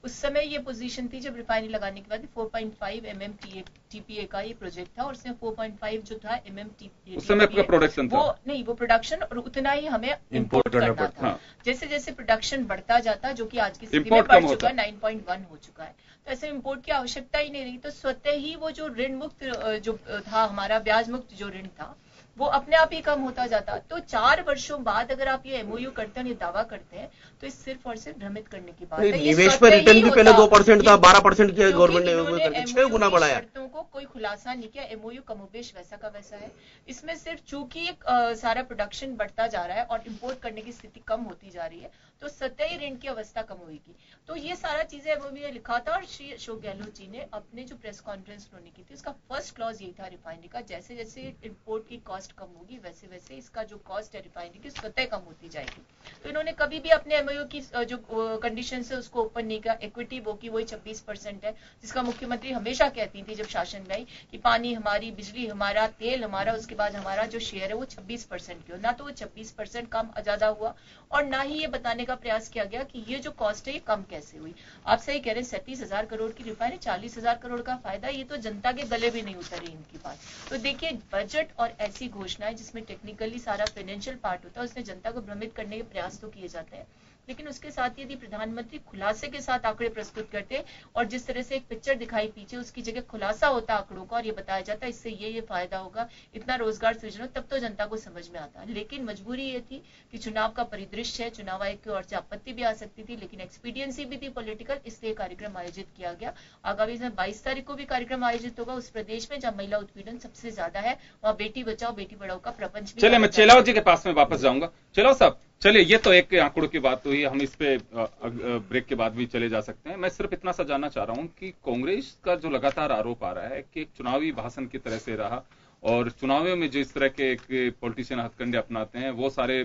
उस समय ये पोजीशन थी जब रिफाइनरी लगाने के बाद 4.5 MMTPA का ये प्रोजेक्ट था, और उसमें 4.5 जो था MMTPA उस समय प्रोडक्शन था, वो प्रोडक्शन, और उतना ही हमें इंपोर्ट करना था। जैसे जैसे प्रोडक्शन बढ़ता जाता, जो कि आज की स्थिति में बढ़ चुका है, 9.1 हो चुका है, तो ऐसे इंपोर्ट की आवश्यकता ही नहीं रही। तो स्वतः ही वो जो ऋण मुक्त जो था हमारा, ब्याज मुक्त जो ऋण था, वो अपने आप ही कम होता जाता। तो 4 वर्षों बाद अगर आप ये एमओयू करते हैं, ये दावा करते हैं, तो इस सिर्फ और सिर्फ भ्रमित करने की बात है। निवेश पर रिटर्न भी पहले 2% था, 12% किया गवर्नमेंट ने, 6 गुना बढ़ाया। शर्तों को कोई खुलासा नहीं किया, एमओयू कमोबेश वैसा का वैसा है। इसमें सिर्फ चूंकि सारा प्रोडक्शन बढ़ता जा रहा है और इंपोर्ट करने की स्थिति कम होती जा रही है, तो सतही ऋण की अवस्था कम होगी। तो ये सारा चीजें एमओयू में लिखा था, और श्री अशोक गहलोत जी ने अपने जो प्रेस कॉन्फ्रेंस उन्होंने की थी, उसका फर्स्ट क्लॉज यही था रिफाइनरी का, जैसे जैसे इंपोर्ट की कॉस्ट कम होगी वैसे वैसे इसका जो कॉस्ट है रिफाइनरी की स्वतः कम होती जाएगी। तो इन्होंने कभी भी अपने एमओयू की जो कंडीशन है उसको ओपन नहीं किया। इक्विटी वो की वही 26% है, जिसका मुख्यमंत्री हमेशा कहती थी जब शासन में आई कि पानी हमारी, बिजली हमारा, तेल हमारा, उसके बाद हमारा जो शेयर है वो 26% की हो। ना तो वो 26% कम ज्यादा हुआ, और ना ही ये बताने का प्रयास किया गया कि ये जो कॉस्ट है ये कम कैसे हुई। आप सही कह रहे हैं, 37,000 करोड़ की रिफाइनरी, 40,000 करोड़ का फायदा, ये तो जनता के गले भी नहीं उतरी इनकी बात। तो देखिए, बजट और ऐसी घोषणाएं जिसमें टेक्निकली सारा फाइनेंशियल पार्ट होता है, उसमें जनता को भ्रमित करने के प्रयास तो किए जाते हैं, लेकिन उसके साथ यदि प्रधानमंत्री खुलासे के साथ आंकड़े प्रस्तुत करते और जिस तरह से एक पिक्चर दिखाई पीछे, उसकी जगह खुलासा होता आंकड़ों का, और ये बताया जाता इससे ये फायदा होगा, इतना रोजगार सृजन हो, तब तो जनता को समझ में आता। लेकिन मजबूरी ये थी कि चुनाव का परिदृश्य है, चुनाव आयोग की ओर से आपत्ति भी आ सकती थी, लेकिन एक्सपीडियंसी भी थी पॉलिटिकल, इसलिए कार्यक्रम आयोजित किया गया। आगामी 22 तारीख को भी कार्यक्रम आयोजित होगा उस प्रदेश में जहां महिला उत्पीड़न सबसे ज्यादा है, वहां बेटी बचाओ बेटी पढ़ाओ का प्रपंच भी। चलिए, मैं चेलाव जी के पास में वापस जाऊंगा। चेलाव साहब, चलिए, ये तो एक आंकड़ों की बात हुई, हम इस पे ब्रेक के बाद भी चले जा सकते हैं। मैं सिर्फ इतना सा जानना चाह रहा हूं कि कांग्रेस का जो लगातार आरोप आ रहा है कि एक चुनावी भाषण की तरह से रहा और चुनावों में जिस तरह के एक पॉलिटिशियन हथकंडे अपनाते हैं वो सारे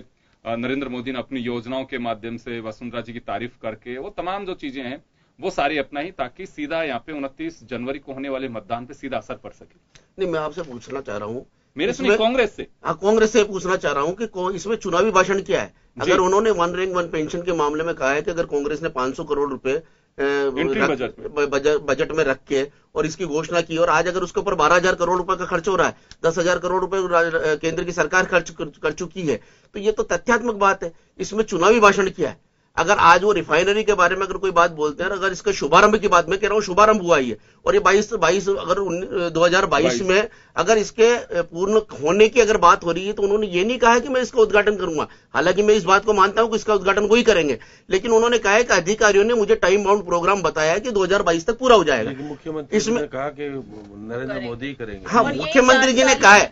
नरेंद्र मोदी ने अपनी योजनाओं के माध्यम से वसुंधरा जी की तारीफ करके वो तमाम जो चीजें हैं वो सारी अपनाई ताकि सीधा यहाँ पे 29 जनवरी को होने वाले मतदान पे सीधा असर पड़ सके। नहीं, मैं आपसे पूछना चाह रहा हूँ, मेरे सुनिए कांग्रेस से। हाँ, कांग्रेस से पूछना चाह रहा हूँ कि इसमें चुनावी भाषण क्या है? अगर उन्होंने वन रैंक वन पेंशन के मामले में कहा है कि अगर कांग्रेस ने 500 करोड़ रुपए बजट में रख के और इसकी घोषणा की और आज अगर उसके ऊपर 12,000 करोड़ रुपए का खर्च हो रहा है, 10,000 करोड़ रुपए केंद्र की सरकार खर्च कर चुकी है, तो ये तो तथ्यात्मक बात है। इसमें चुनावी भाषण क्या है? अगर आज वो रिफाइनरी के बारे में अगर कोई बात बोलते हैं, अगर इसका शुभारंभ की बात, मैं कह रहा हूं शुभारंभ हुआ ही है और ये 22 अगर 2022 में अगर इसके पूर्ण होने की अगर बात हो रही है तो उन्होंने ये नहीं कहा है कि मैं इसका उद्घाटन करूंगा। हालांकि मैं इस बात को मानता हूं कि इसका उद्घाटन वही करेंगे, लेकिन उन्होंने कहा है कि अधिकारियों ने मुझे टाइम बाउंड प्रोग्राम बताया है कि 2022 तक पूरा हो जाएगा। मुख्यमंत्री इसमें कहा कि नरेंद्र मोदी करेंगे। हाँ, मुख्यमंत्री जी ने कहा है,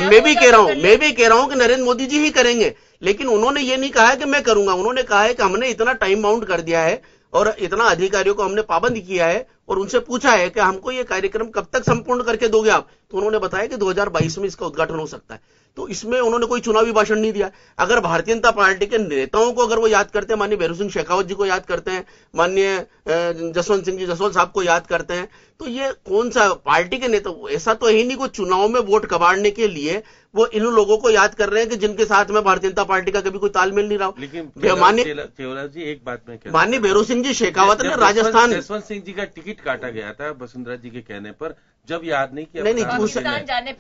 मैं भी कह रहा हूं कि नरेंद्र मोदी जी ही करेंगे, लेकिन उन्होंने ये नहीं कहा है कि मैं करूंगा। उन्होंने कहा है कि हमने इतना टाइम बाउंड कर दिया है और इतना अधिकारियों को हमने पाबंद किया है और उनसे पूछा है कि हमको ये कार्यक्रम कब तक संपूर्ण करके दोगे आप, तो उन्होंने बताया कि 2022 में इसका उद्घाटन हो सकता है। तो इसमें उन्होंने कोई चुनावी भाषण नहीं दिया। अगर भारतीय जनता पार्टी के नेताओं को अगर वो याद करते हैं, माननीय भैरों सिंह शेखावत जी को याद करते हैं, माननीय जसवंत सिंह जी जसवाल साहब को याद करते हैं, तो ये कौन सा पार्टी के नेता? ऐसा तो है नहीं को चुनाव में वोट कबाड़ने के लिए वो इन लोगों को याद कर रहे हैं कि जिनके साथ में भारतीय जनता पार्टी का कभी कोई तालमेल नहीं रहा। लेकिन चेवला जी एक बात में माननीय भैरों सिंह जी शेखावत ने राजस्थान जसवंत सिंह जी का टिकट काटा गया था वसुंधरा जी के कहने पर, जब याद नहीं किया। नहीं,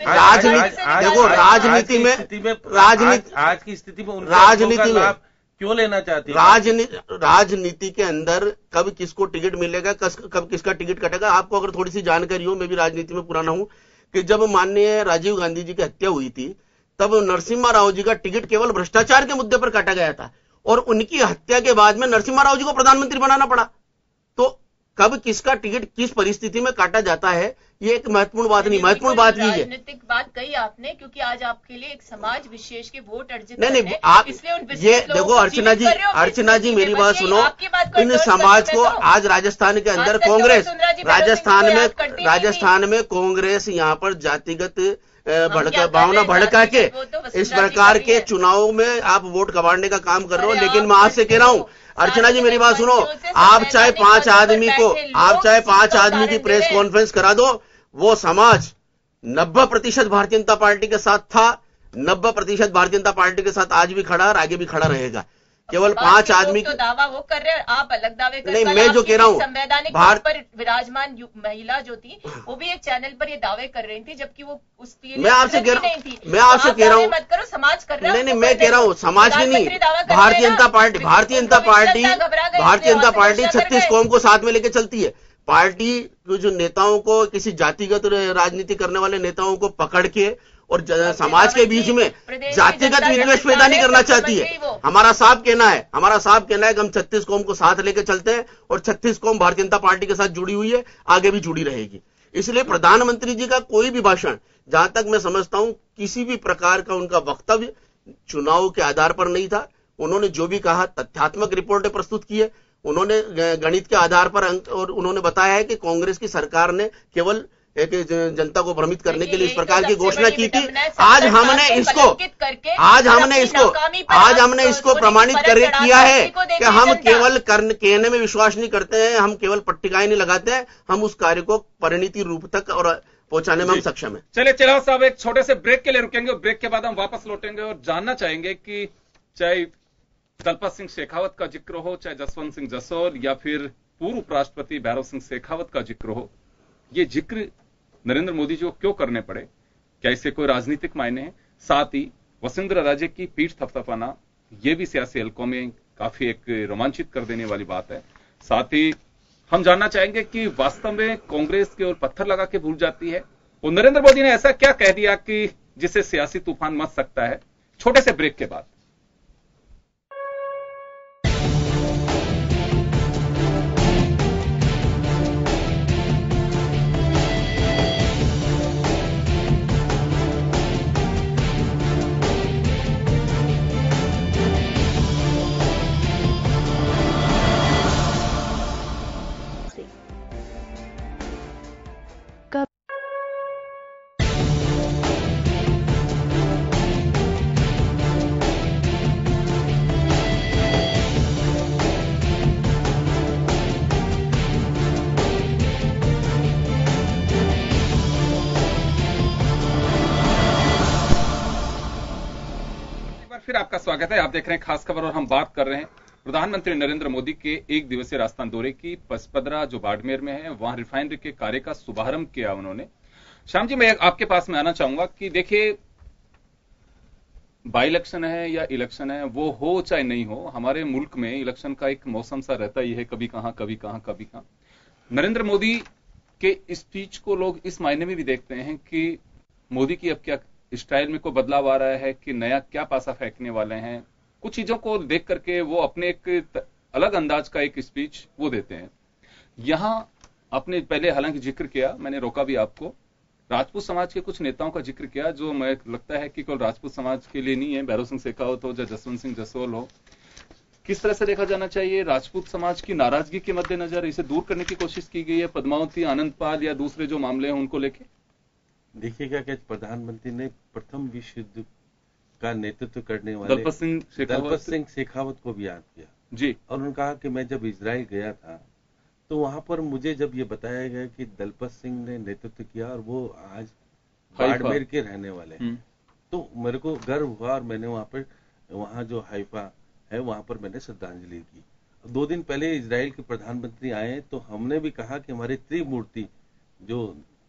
राजनीति में आज की स्थिति में राजनीति में क्यों लेना चाहती है? राजनीति के अंदर कब किसको टिकट मिलेगा, कब किसका टिकट कटेगा, आपको अगर थोड़ी सी जानकारी हो, मैं भी राजनीति में पुराना हूं, कि जब माननीय राजीव गांधी जी की हत्या हुई थी तब नरसिम्हा राव जी का टिकट केवल भ्रष्टाचार के मुद्दे पर काटा गया था और उनकी हत्या के बाद में नरसिम्हा राव जी को प्रधानमंत्री बनाना पड़ा। तो कब किसका टिकट किस परिस्थिति में काटा जाता है, ये एक महत्वपूर्ण बात नहीं, महत्वपूर्ण बात ये है। राजनीतिक बात कही आपने, क्योंकि आज आपके लिए एक समाज विशेष के वोट अर्जित नहीं, आप ये देखो अर्चना जी मेरी बात सुनो, इन समाज को आज राजस्थान के अंदर कांग्रेस, राजस्थान में कांग्रेस यहाँ पर जातिगत भावना भड़का के इस प्रकार के चुनाव में आप वोट कबाड़ने का काम कर रहे हो। लेकिन मैं आपसे कह रहा हूं, अर्चना जी मेरी बात सुनो, आप चाहे 5 आदमी की प्रेस कॉन्फ्रेंस करा दो, वो समाज 90% भारतीय जनता पार्टी के साथ था, 90% भारतीय जनता पार्टी के साथ आज भी खड़ा और आगे भी खड़ा रहेगा। केवल 5 आदमी तो दावा वो कर रहे हैं, आप अलग दावे कर नहीं, मैं जो कह रहा हूँ, संवैधानिक तौर पर विराजमान महिला जो थी वो भी एक चैनल पर ये दावे कर रही थी, जबकि वो उस मैं आपसे कह रहा हूँ मत करो, समाज कर रहा है। नहीं, मैं कह रहा हूँ समाज की नहीं, भारतीय जनता पार्टी 36 कौम को साथ में लेके चलती है। पार्टी जो नेताओं को, किसी जातिगत राजनीति करने वाले नेताओं को पकड़ के और समाज के बीच में जातिगत विद्वेष पैदा नहीं करना चाहती है। हमारा साफ कहना है कि हम 36 कौम को साथ लेकर चलते हैं और 36 कौम भारतीय जनता पार्टी के साथ जुड़ी हुई है, आगे भी जुड़ी रहेगी। इसलिए प्रधानमंत्री जी का कोई भी भाषण, जहां तक मैं समझता हूं, किसी भी प्रकार का उनका वक्तव्य चुनाव के आधार पर नहीं था। उन्होंने जो भी कहा तथ्यात्मक रिपोर्टें प्रस्तुत की है, उन्होंने गणित के आधार पर अंक, और उन्होंने बताया है कि कांग्रेस की सरकार ने केवल एक जनता को भ्रमित करने के लिए इस प्रकार की घोषणा की थी। आज हमने इसको प्रमाणित किया है कि हम केवल कहने में विश्वास नहीं करते हैं, हम केवल पट्टिकाएं नहीं लगाते हैं, हम उस कार्य को परिणति रूप तक और पहुंचाने में हम सक्षम है। चलिए चिलावत साहब, एक छोटे से ब्रेक के लिए रुकेंगे, ब्रेक के बाद हम वापस लौटेंगे और जानना चाहेंगे कि चाहे दलपत सिंह शेखावत का जिक्र हो, चाहे जसवंत सिंह जसौर या फिर पूर्व उपराष्ट्रपति भैरव सिंह शेखावत का जिक्र हो, ये जिक्र नरेंद्र मोदी जी को क्यों करने पड़े? क्या इससे कोई राजनीतिक मायने हैं? साथ ही वसुंधरा राजे की पीठ थपथपाना, ये भी सियासी हलकों में काफी एक रोमांचित कर देने वाली बात है। साथ ही हम जानना चाहेंगे कि वास्तव में कांग्रेस के ओर पत्थर लगा के भूल जाती है और नरेंद्र मोदी ने ऐसा क्या कह दिया कि जिसे सियासी तूफान मच सकता है। छोटे से ब्रेक के बाद स्वागत है। आप देख रहे हैं खास खबर और हम बात कर रहे हैं प्रधानमंत्री नरेंद्र मोदी के 1 दिवसीय राजस्थान दौरे की। पचपदरा जो बाड़मेर में है वहां रिफाइनरी के कार्य का शुभारंभ किया उन्होंने। श्याम जी, मैं आपके पास में आना चाहूंगा कि देखिए, बाई इलेक्शन है या इलेक्शन है, वो हो चाहे नहीं हो, हमारे मुल्क में इलेक्शन का एक मौसम सा रहता ही है, कभी कहां कभी कहां कभी कहां। नरेंद्र मोदी के स्पीच को लोग इस मायने में भी देखते हैं कि मोदी की अब क्या स्टाइल में कोई बदलाव आ रहा है कि नया क्या पासा फेंकने वाले हैं। कुछ चीजों को देख करके वो अपने एक अलग अंदाज का एक स्पीच वो देते हैं। यहां आपने पहले हालांकि जिक्र किया, मैंने रोका भी आपको, राजपूत समाज के कुछ नेताओं का जिक्र किया जो मैं लगता है कि केवल राजपूत समाज के लिए नहीं है, भैरव सिंह शेखावत हो या जसवंत सिंह जसोल हो। किस तरह से देखा जाना चाहिए? राजपूत समाज की नाराजगी के मद्देनजर इसे दूर करने की कोशिश की गई है, पद्मावती, आनंदपाल या दूसरे जो मामले हैं उनको लेके। देखिएगा कि प्रधानमंत्री ने प्रथम विश्व युद्ध का नेतृत्व करने वाले दलपत सिंह शेखावत को भी याद किया जी, और उन्होंने कहा कि मैं जब इजराइल गया था तो वहां पर मुझे जब ये बताया गया कि दलपत सिंह ने नेतृत्व किया और वो आज बाड़मेर के रहने वाले हैं, तो मेरे को गर्व हुआ और मैंने वहां जो हाइफा है वहां पर मैंने श्रद्धांजलि की। 2 दिन पहले इजराइल के प्रधानमंत्री आए तो हमने भी कहा कि हमारी त्रिमूर्ति जो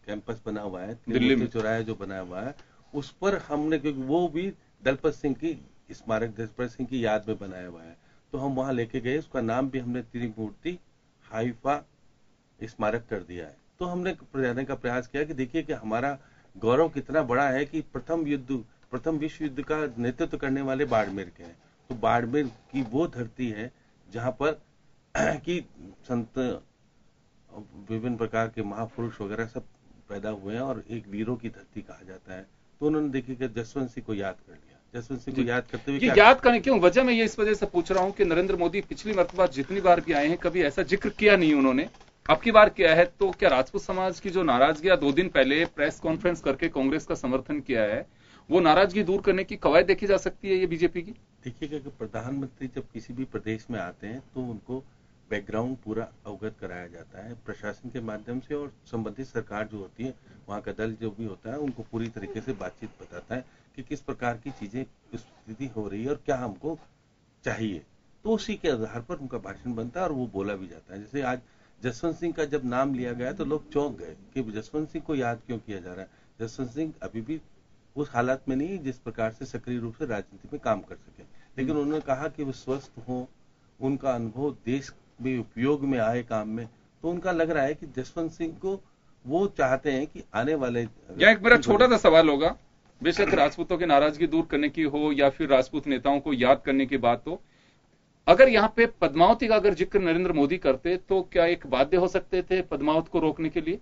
कैंपस बना हुआ है, दिल्ली में चौराहा जो बना हुआ है, उस पर हमने, क्योंकि वो भी दलपत सिंह की स्मारक, दलपत सिंह की याद में बनाया हुआ है, तो हम वहां लेके गए। उसका नाम भी हमने त्रिमूर्ति हाइफा स्मारक कर दिया है। तो हमने जाने का प्रयास किया कि देखिए कि हमारा गौरव कितना बड़ा है कि प्रथम विश्व युद्ध का नेतृत्व करने वाले बाड़मेर के हैं। तो बाड़मेर की वो धरती है जहां पर कि संत, विभिन्न प्रकार के महापुरुष वगैरह सब पैदा हुए हैं और एक वीरों की धरती कहा जाता है। तो उन्होंने देखिए जसवंत सिंह को याद कर लिया। जसवंत सिंह को याद करते हुए याद करने क्यों वजह मैं ये इस वजह से पूछ रहा हूं कि नरेंद्र मोदी पिछली मर्तबा जितनी बार भी आए हैं कभी ऐसा जिक्र किया नहीं उन्होंने, अब की बार किया है। तो क्या राजपूत समाज की जो नाराजगी 2 दिन पहले प्रेस कॉन्फ्रेंस करके कांग्रेस का समर्थन किया है, वो नाराजगी दूर करने की कवायद देखी जा सकती है ये बीजेपी की? देखिएगा कि प्रधानमंत्री जब किसी भी प्रदेश में आते हैं तो उनको बैकग्राउंड पूरा अवगत कराया जाता है प्रशासन के माध्यम से, और संबंधित सरकार जो होती है वहां का दल जो भी होता है उनको पूरी तरीके से बातचीत बताता है कि किस प्रकार की चीजें स्थिति हो रही है और क्या हमको चाहिए। तो उसी के आधार पर उनका भाषण बनता है और वो बोला भी जाता है। जैसे आज जसवंत सिंह का जब नाम लिया गया तो लोग चौंक गए कि जसवंत सिंह को याद क्यों किया जा रहा है। जसवंत सिंह अभी भी उस हालत में नहीं जिस प्रकार से सक्रिय रूप से राजनीति में काम कर सके, लेकिन उन्होंने कहा कि वो स्वस्थ हो, उनका अनुभव देश में उपयोग में आए काम में। तो उनका लग रहा है कि जसवंत सिंह को वो चाहते हैं कि आने वाले। एक मेरा छोटा सा सवाल होगा, बेशक राजपूतों की नाराजगी दूर करने की हो या फिर राजपूत नेताओं को याद करने की बात हो, अगर यहाँ पे पद्मावती का अगर जिक्र नरेंद्र मोदी करते तो क्या एक बाध्य हो सकते थे पद्मावत को रोकने के लिए?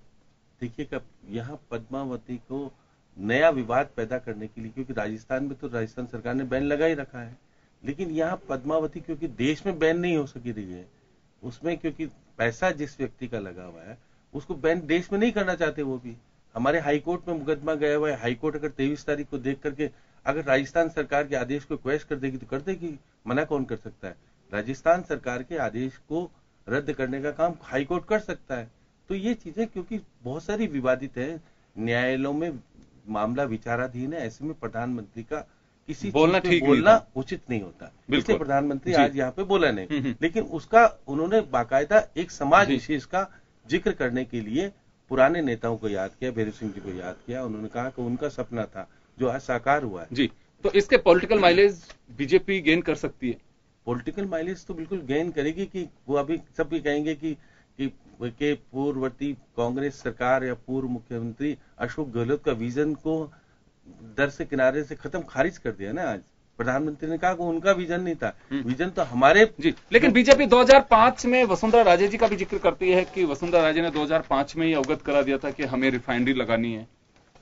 देखिएगा यहाँ पद्मावती को नया विवाद पैदा करने के लिए, क्योंकि राजस्थान में तो राजस्थान सरकार ने बैन लगा ही रखा है, लेकिन यहाँ पद्मावती क्योंकि देश में बैन नहीं हो सकी रही है, उसमें क्योंकि पैसा जिस व्यक्ति का लगा हुआ है उसको बैन देश में नहीं करना चाहते। वो भी हमारे हाईकोर्ट में मुकदमा गया हुआ है। हाईकोर्ट अगर 23 तारीख को देख करके अगर राजस्थान सरकार के आदेश को क्वेश्चन कर देगी तो कर देगी, मना कौन कर सकता है? राजस्थान सरकार के आदेश को रद्द करने का काम हाईकोर्ट कर सकता है। तो ये चीजें क्योंकि बहुत सारी विवादित है, न्यायालयों में मामला विचाराधीन है, ऐसे में प्रधानमंत्री का किसी बोलना उचित नहीं होता। इसलिए प्रधानमंत्री आज यहाँ पे बोला नहीं, लेकिन उसका उन्होंने बाकायदा एक समाज विशेष का जिक्र करने के लिए पुराने नेताओं को याद किया, भैरव सिंह जी को याद किया। उन्होंने कहा कि उनका सपना था जो आज साकार हुआ है। जी, तो इसके पॉलिटिकल माइलेज बीजेपी गेन कर सकती है? पॉलिटिकल माइलेज तो बिल्कुल गेन करेगी कि वो अभी सब भी कहेंगे कि पूर्ववर्ती कांग्रेस सरकार या पूर्व मुख्यमंत्री अशोक गहलोत का विजन को दर से किनारे से खत्म खारिज कर दिया ना। आज प्रधानमंत्री ने कहा कि उनका विजन नहीं था, विजन तो हमारे। जी, लेकिन बीजेपी 2005 में वसुंधरा राजे जी का भी जिक्र करती है कि वसुंधरा राजे ने 2005 में ही अवगत करा दिया था कि हमें रिफाइनरी लगानी है।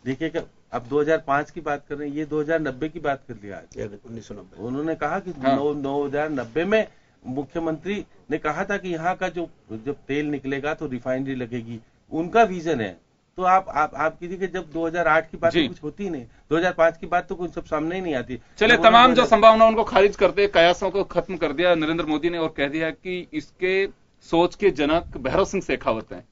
देखिए अब 2005 की बात कर रहे हैं, ये 2090 की बात कर लिया आज 1990। उन्होंने कहा कि 2090 में मुख्यमंत्री ने कहा था कि यहाँ का जब तेल निकलेगा तो रिफाइनरी लगेगी, उनका विजन है। तो आप कीजिए कि जब 2008 की बात तो कुछ होती नहीं, 2005 की बात तो कुछ सब सामने ही नहीं आती। चले तमाम जो संभावना उनको खारिज करते, कयासों को खत्म कर दिया नरेंद्र मोदी ने और कह दिया कि इसके सोच के जनक भैरव सिंह शेखावत हैं,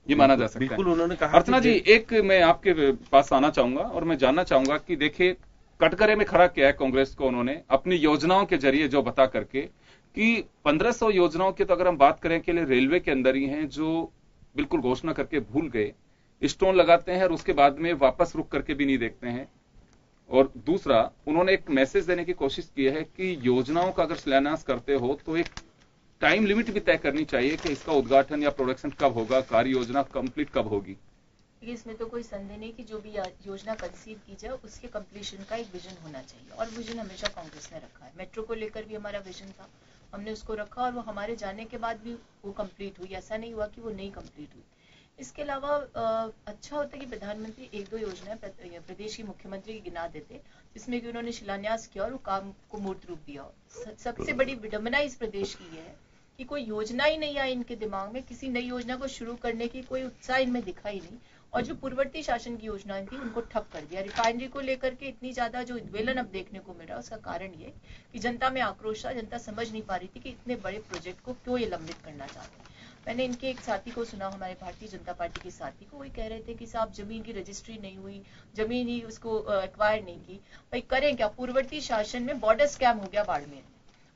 ये माना जा सकता है। बिल्कुल उन्होंने कहा। अर्चना जी, एक मैं आपके पास आना चाहूंगा और मैं जानना चाहूंगा कि देखिए कटघरे में खड़ा किया है कांग्रेस को उन्होंने अपनी योजनाओं के जरिए, जो बता करके कि 1500 योजनाओं की तो अगर हम बात करें के लिए रेलवे के अंदर ही हैं, जो बिल्कुल घोषणा करके भूल गए, स्टोन लगाते हैं और उसके बाद में वापस रुक करके भी नहीं देखते हैं। और दूसरा, उन्होंने एक मैसेज देने की कोशिश की है कि योजनाओं का अगर शिलान्यास करते हो तो एक टाइम लिमिट भी तय करनी चाहिए कि इसका उद्घाटन या प्रोडक्शन कब होगा, कार्य योजना कंप्लीट कब होगी। इसमें तो कोई संदेह नहीं कि जो भी योजना कंसीव की जाए उसके कंप्लीशन का एक विजन होना चाहिए, और विजन हमेशा कांग्रेस ने रखा है। मेट्रो को लेकर भी हमारा विजन था, हमने उसको रखा और वो हमारे जाने के बाद भी वो कंप्लीट हुई, ऐसा नहीं हुआ कि वो नहीं कंप्लीट हुई। इसके अलावा अच्छा होता है कि प्रधानमंत्री एक दो योजनाएं प्रदेश के मुख्यमंत्री की गिना देते, जिसमें कि उन्होंने शिलान्यास किया और वो काम को मूर्त रूप दिया। सबसे बड़ी विडंबना इस प्रदेश की है कि कोई योजना ही नहीं आई इनके दिमाग में, किसी नई योजना को शुरू करने की कोई उत्साह इनमें दिखा ही नहीं, और जो पूर्ववर्ती शासन की योजनाएं थी उनको ठप कर दिया। रिफाइनरी को लेकर के इतनी ज्यादा जो उद्वेलन अब देखने को मिल रहा है, उसका कारण ये कि जनता में आक्रोश था, जनता समझ नहीं पा रही थी कि इतने बड़े प्रोजेक्ट को क्यों ये लंबित करना चाहते हैं। मैंने इनके एक साथी को सुना, हमारे भारतीय जनता पार्टी के साथी को, वही कह रहे थे कि साहब जमीन की रजिस्ट्री नहीं हुई, जमीन ही उसको एक्वायर नहीं की, भाई करें क्या, पूर्ववर्ती शासन में बॉर्डर स्कैम हो गया बाड़मेर,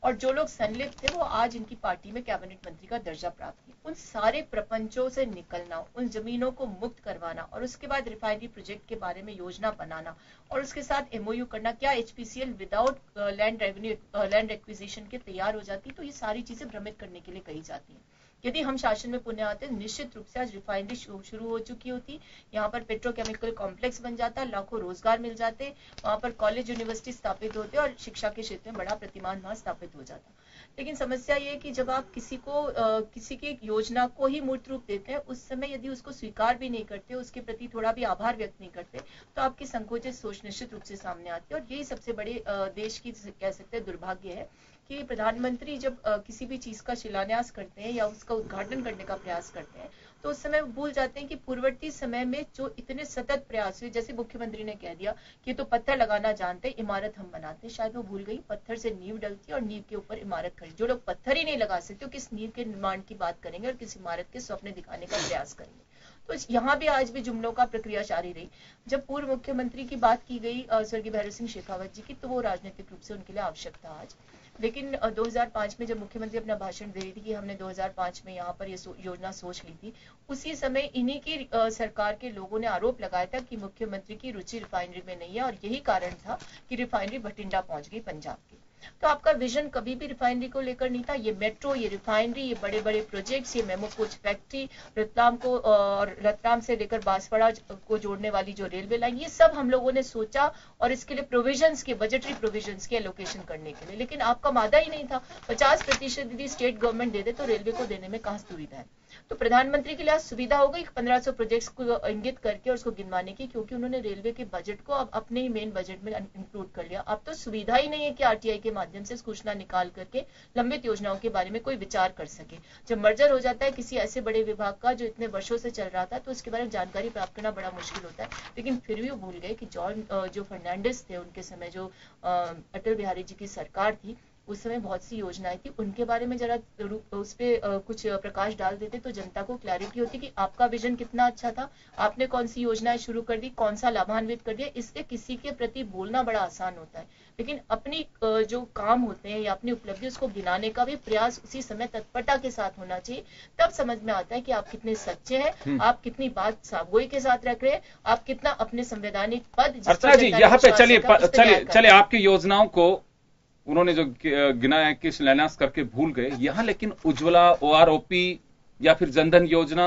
और जो लोग संलिप्त थे वो आज इनकी पार्टी में कैबिनेट मंत्री का दर्जा प्राप्त किया। उन सारे प्रपंचों से निकलना, उन जमीनों को मुक्त करवाना, और उसके बाद रिफाइनरी प्रोजेक्ट के बारे में योजना बनाना, और उसके साथ एमओयू करना, क्या एचपीसीएल विदाउट लैंड एक्विजिशन के तैयार हो जाती, तो ये सारी चीजें भ्रमित करने के लिए कही जाती हैं। यदि हम शासन में पुनः आते निश्चित रूप से आज रिफाइनरी शुरू हो चुकी होती, यहाँ पर पेट्रोकेमिकल कॉम्प्लेक्स बन जाता, लाखों रोजगार मिल जाते, वहां पर कॉलेज यूनिवर्सिटी स्थापित होते और शिक्षा के क्षेत्र में बड़ा प्रतिमान वहां स्थापित हो जाता। लेकिन समस्या ये है कि जब आप किसी की योजना को ही मूर्त रूप देते हैं, उस समय यदि उसको स्वीकार भी नहीं करते, उसके प्रति थोड़ा भी आभार व्यक्त नहीं करते, तो आपकी संकोचित सोच निश्चित रूप से सामने आती है। और यही सबसे बड़े देश की कह सकते हैं दुर्भाग्य है कि प्रधानमंत्री जब किसी भी चीज का शिलान्यास करते हैं या उसका उद्घाटन करने का प्रयास करते हैं, तो उस समय भूल जाते हैं कि पूर्ववर्ती समय में जो इतने सतत प्रयास हुए, जैसे मुख्यमंत्री ने कह दिया कि तो पत्थर लगाना जानते, इमारत हम बनाते, शायद वो भूल गई पत्थर से नींव डलती और नींव के ऊपर इमारत खड़ी। जो लोग पत्थर ही नहीं लगा सकते, तो किस नींव के निर्माण की बात करेंगे और किस इमारत के स्वप्न दिखाने का प्रयास करेंगे। तो यहाँ भी आज भी जुमलों का प्रक्रिया जारी रही। जब पूर्व मुख्यमंत्री की बात की गई स्वर्गीय भैरव सिंह शेखावत जी की, तो वो राजनीतिक रूप से उनके लिए आवश्यक था आज। लेकिन 2005 में जब मुख्यमंत्री अपना भाषण दे रही थी कि हमने 2005 में यहाँ पर ये योजना सोच ली थी, उसी समय इन्हीं की सरकार के लोगों ने आरोप लगाया था कि मुख्यमंत्री की रुचि रिफाइनरी में नहीं है, और यही कारण था कि रिफाइनरी भटिंडा पहुंच गई पंजाब की। तो आपका विजन कभी भी रिफाइनरी को लेकर नहीं था। ये मेट्रो, ये रिफाइनरी, ये बड़े बड़े प्रोजेक्ट्स, ये मेमो कोच फैक्ट्री, रतलाम को और रतलाम से लेकर बांसवाड़ा को जोड़ने वाली जो रेलवे लाइन, ये सब हम लोगों ने सोचा और इसके लिए प्रोविजंस के, बजटरी प्रोविजंस के एलोकेशन करने के लिए, लेकिन आपका वादा ही नहीं था। 50% यदि स्टेट गवर्नमेंट दे दे तो रेलवे को देने में कहां सुविधा है। तो प्रधानमंत्री के लिए आज सुविधा हो गई 1500 प्रोजेक्ट्स को इंगित करके और उसको गिनवाने की, क्योंकि उन्होंने रेलवे के बजट को अब अपने ही मेन बजट में इंक्लूड कर लिया। अब तो सुविधा ही नहीं है कि आरटीआई के माध्यम से सूचना निकाल करके लंबित योजनाओं के बारे में कोई विचार कर सके। जब मर्जर हो जाता है किसी ऐसे बड़े विभाग का जो इतने वर्षों से चल रहा था, तो उसके बारे में जानकारी प्राप्त करना बड़ा मुश्किल होता है। लेकिन फिर भी वो भूल गए कि जो फर्नांडिस थे उनके समय, जो अटल बिहारी जी की सरकार थी, उस समय बहुत सी योजनाएं थी, उनके बारे में जरा उस पर कुछ प्रकाश डाल देते तो जनता को क्लैरिटी होती कि आपका विजन कितना अच्छा था, आपने कौन सी योजनाएं शुरू कर दी, कौन सा लाभान्वित कर दिया। इससे किसी के प्रति बोलना बड़ा आसान होता है, लेकिन अपनी जो काम होते हैं या अपनी उपलब्धि उसको गिनाने का भी प्रयास उसी समय तत्परता के साथ होना चाहिए। तब समझ में आता है कि आप कितने सच्चे हैं, आप कितनी बात साफगोई के साथ रख रहे हैं, आप कितना अपने संवैधानिक पद। अर्चना जी, यहाँ पे चलिए आपकी योजनाओं को उन्होंने जो गिनाया कि शिलान्यास करके भूल गए यहाँ, लेकिन उज्ज्वला, ओआरओपी या फिर जनधन योजना,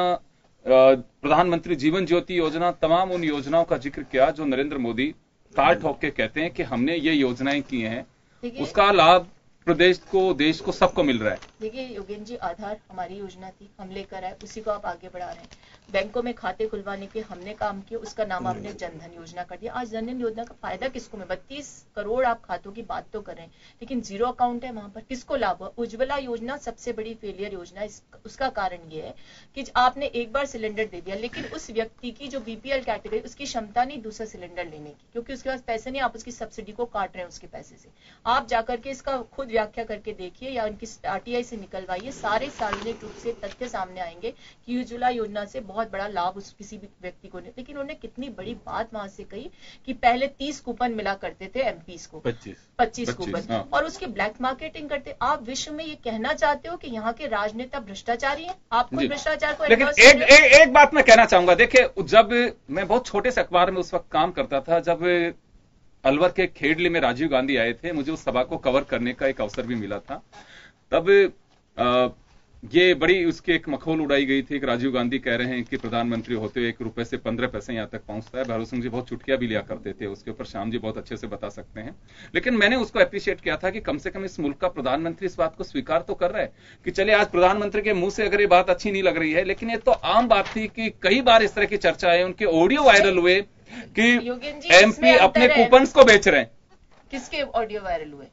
प्रधानमंत्री जीवन ज्योति योजना, तमाम उन योजनाओं का जिक्र किया जो नरेंद्र मोदी ताल ठोक के कहते हैं कि हमने ये योजनाएं की हैं, उसका लाभ प्रदेश को, देश को, सबको मिल रहा है। देखिए योगेंद्र जी, आधार हमारी योजना थी, हम लेकर आए, उसी को आप आगे बढ़ा रहे हैं। बैंकों में खाते खुलवाने के हमने काम किया, उसका नाम आपने जनधन योजना कर दिया। आज जनधन योजना का फायदा किसको में? 32 करोड़ आप खातों की बात तो करें, लेकिन जीरो अकाउंट है वहां पर, किसको लाभ हुआ? उज्ज्वला योजना सबसे बड़ी फेलियर योजना है। उसका कारण ये है कि आपने एक बार सिलेंडर दे दिया, लेकिन उस व्यक्ति की जो बीपीएल कैटेगरी, उसकी क्षमता नहीं दूसरा सिलेंडर लेने की, क्योंकि उसके पास पैसे नहीं, आप उसकी सब्सिडी को काट रहे हैं उसके पैसे से। आप जाकर के इसका खुद व्याख्या करके देखिए या उनकी आरटीआई से निकलवाइए, सारे सार्वजनिक रूप से तथ्य सामने आएंगे कि उज्ज्वला योजना से बहुत बड़ा लाभ उस किसी भी व्यक्ति को नहीं। लेकिन उन्होंने कितनी बड़ी बात वहां से कही कि पहले 30 कूपन मिला करते थे एमपीज को, 25 कूपन, और उसकी ब्लैक मार्केटिंग करते। आप विश्व में ये कहना चाहते हो कि यहाँ के राजनेता भ्रष्टाचारी हैं? आप खुद भ्रष्टाचार को लेकिन एक बात मैं कहना चाहूंगा, देखिए जब मैं बहुत छोटे से अखबार में उस वक्त काम करता था, जब अलवर के खेड़ली में राजीव गांधी आए थे, मुझे उस सभा को कवर करने का एक अवसर भी मिला था। तब ये बड़ी उसकी एक मखौल उड़ाई गई थी कि राजीव गांधी कह रहे हैं कि प्रधानमंत्री होते हुए 1 रुपए से 15 पैसे यहां तक पहुंचता है। भैरव सिंह जी बहुत चुटकियां भी लिया करते थे, उसके ऊपर श्याम जी बहुत अच्छे से बता सकते हैं। लेकिन मैंने उसको अप्रिशिएट किया था कि कम से कम इस मुल्क का प्रधानमंत्री इस बात को स्वीकार तो कर रहा है कि चलिए आज प्रधानमंत्री के मुंह से अगर ये बात अच्छी नहीं लग रही है, लेकिन ये तो आम बात थी कि कई बार इस तरह की चर्चा है, उनके ऑडियो वायरल हुए कि एमपी अपने कूपन्स को बेच रहे हैं। किसके ऑडियो वायरल हुए?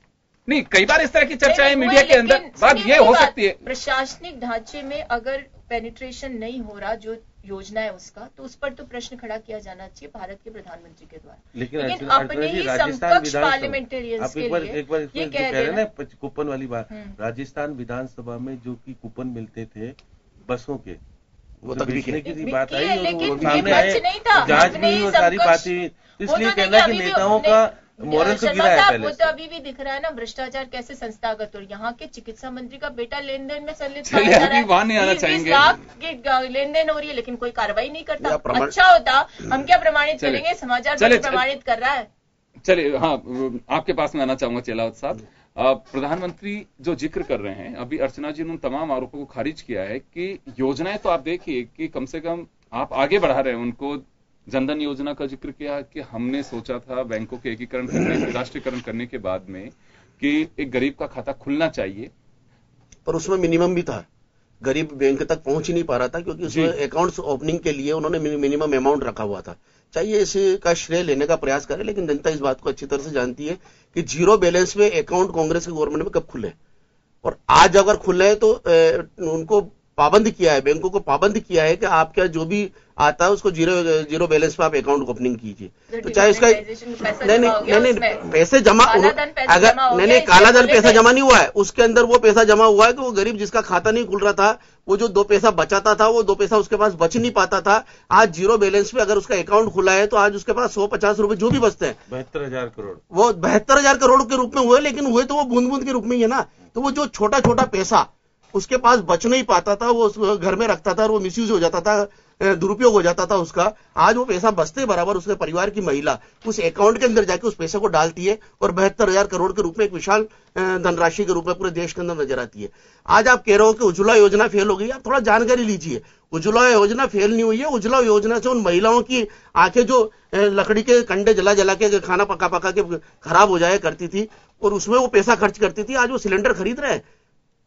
नहीं, कई बार इस तरह की चर्चा है मीडिया के अंदर। बात ये हो सकती है, प्रशासनिक ढांचे में अगर पेनिट्रेशन नहीं हो रहा जो योजना है उसका, तो उस पर तो प्रश्न खड़ा किया जाना चाहिए भारत के प्रधानमंत्री के द्वारा। लेकिन अपने ही समकक्ष पार्लियामेंटेरियंस के लिए ये कह रहे हैं ना कूपन वाली बात। राजस्थान विधानसभा में जो कि कूपन मिलते थे बसों के, वो तो बेचने की बात आई, सामने आए, जांच भी वो सारी बातें, इसलिए कहना कि नेताओं का मोरल तो गिरा है पहले। वो तो अभी भी दिख रहा है ना भ्रष्टाचार कैसे संस्थागत, और यहाँ के चिकित्सा मंत्री का बेटा लेन देन में संलिप्त पाया जा रहा है। वहां नहीं आना चाहेंगे, 20 लाख की लेन देन हो रही है लेकिन कोई कार्रवाई नहीं करता। अच्छा होता, हम क्या प्रमाणित करेंगे, समाचार प्रमाणित कर रहा है। चलिए, हाँ आपके पास में आना चाहूंगा चेलावत साहब। प्रधानमंत्री जो जिक्र कर रहे हैं, अभी अर्चना जी ने उन तमाम आरोपों को खारिज किया है कि योजनाएं तो आप देखिए कि कम से कम आप आगे बढ़ा रहे हैं उनको। जनधन योजना का जिक्र किया कि हमने सोचा था बैंकों के एकीकरण करने, राष्ट्रीयकरण करने के बाद में कि एक गरीब का खाता खुलना चाहिए, पर उसमें मिनिमम भी था। गरीब बैंक तक पहुंच ही नहीं पा रहा था क्योंकि उसमें अकाउंट्स ओपनिंग के लिए उन्होंने मिनिमम अमाउंट रखा हुआ था। चाहिए इसका श्रेय लेने का प्रयास करें, लेकिन जनता इस बात को अच्छी तरह से जानती है कि जीरो बैलेंस में अकाउंट कांग्रेस के गवर्नमेंट में कब खुले, और आज अगर खुले तो उनको पाबंद किया है, बैंकों को पाबंद किया है कि आपका जो भी आता है उसको जीरो बैलेंस पे आप अकाउंट ओपनिंग कीजिए। तो चाहे उसका नहीं पैसे जमा, अगर नहीं काला धन पैसा जमा नहीं हुआ है, उसके अंदर वो पैसा जमा हुआ है कि वो गरीब जिसका खाता नहीं खुल रहा था, वो जो 2 पैसा बचाता था, वो 2 पैसा उसके पास बच नहीं पाता था। आज जीरो बैलेंस पे अगर उसका अकाउंट खुला है तो आज उसके पास 150 रुपए जो भी बचते हैं, 72,000 करोड़, वो 72,000 करोड़ के रूप में हुए, लेकिन हुए तो वो बूंद बूंद के रूप में ही है ना। तो वो जो छोटा छोटा पैसा उसके पास बच नहीं पाता था, वो घर में रखता था और वो मिसयूज हो जाता था, दुरुपयोग हो जाता था उसका। आज वो पैसा बचते बराबर उसके परिवार की महिला उस अकाउंट के अंदर जाके उस पैसे को डालती है और 72,000 करोड़ के रूप में एक विशाल धनराशि के रूप में पूरे देश के अंदर नजर आती है। आज आप कह रहे हो कि उज्ज्वला योजना फेल हो गई, आप थोड़ा जानकारी लीजिए। उज्ज्वला योजना फेल नहीं हुई है। उज्ज्वला योजना से उन महिलाओं की आंखें जो लकड़ी के कंडे जला जला के खाना पका पका के खराब हो जाया करती थी और उसमें वो पैसा खर्च करती थी, आज वो सिलेंडर खरीद रहे हैं।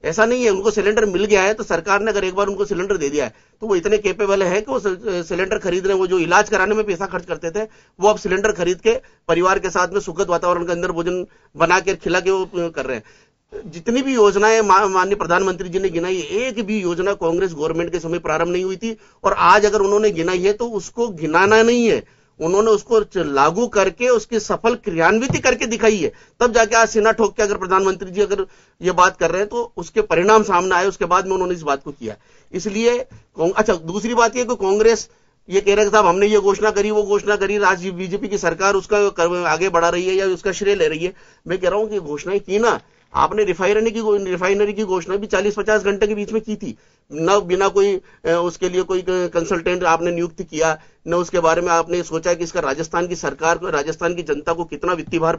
ऐसा नहीं है, उनको सिलेंडर मिल गया है तो सरकार ने अगर एक बार उनको सिलेंडर दे दिया है तो वो इतने कैपेबल है कि वो सिलेंडर खरीद रहे हैं। वो जो इलाज कराने में पैसा खर्च करते थे वो अब सिलेंडर खरीद के परिवार के साथ में सुखद वातावरण के अंदर भोजन बना के खिला के वो कर रहे हैं। जितनी भी योजनाएं माननीय प्रधानमंत्री जी ने गिनाई, एक भी योजना कांग्रेस गवर्नमेंट के समय प्रारंभ नहीं हुई थी, और आज अगर उन्होंने गिनाई है तो उसको गिनाना नहीं है, उन्होंने उसको लागू करके उसकी सफल क्रियान्वित करके दिखाई है। तब जाके आज सीना ठोक के अगर प्रधानमंत्री जी अगर ये बात कर रहे हैं तो उसके परिणाम सामने आए, उसके बाद में उन्होंने इस बात को किया। इसलिए अच्छा, दूसरी बात ये कि कांग्रेस ये कह रहे हैं साहब हमने ये घोषणा करी, वो घोषणा करी, आज बीजेपी की सरकार उसका आगे बढ़ा रही है या उसका श्रेय ले रही है। मैं कह रहा हूं कि घोषणाएं की ना, आपने रिफाइनरी की घोषणा भी 40-50 घंटे के बीच में की थी, न बिना कोई उसके लिए कोई कंसल्टेंट आपने नियुक्त किया, न उसके बारे में आपने सोचा कि इसका राजस्थान की सरकार को, राजस्थान की जनता को कितना वित्तीय भार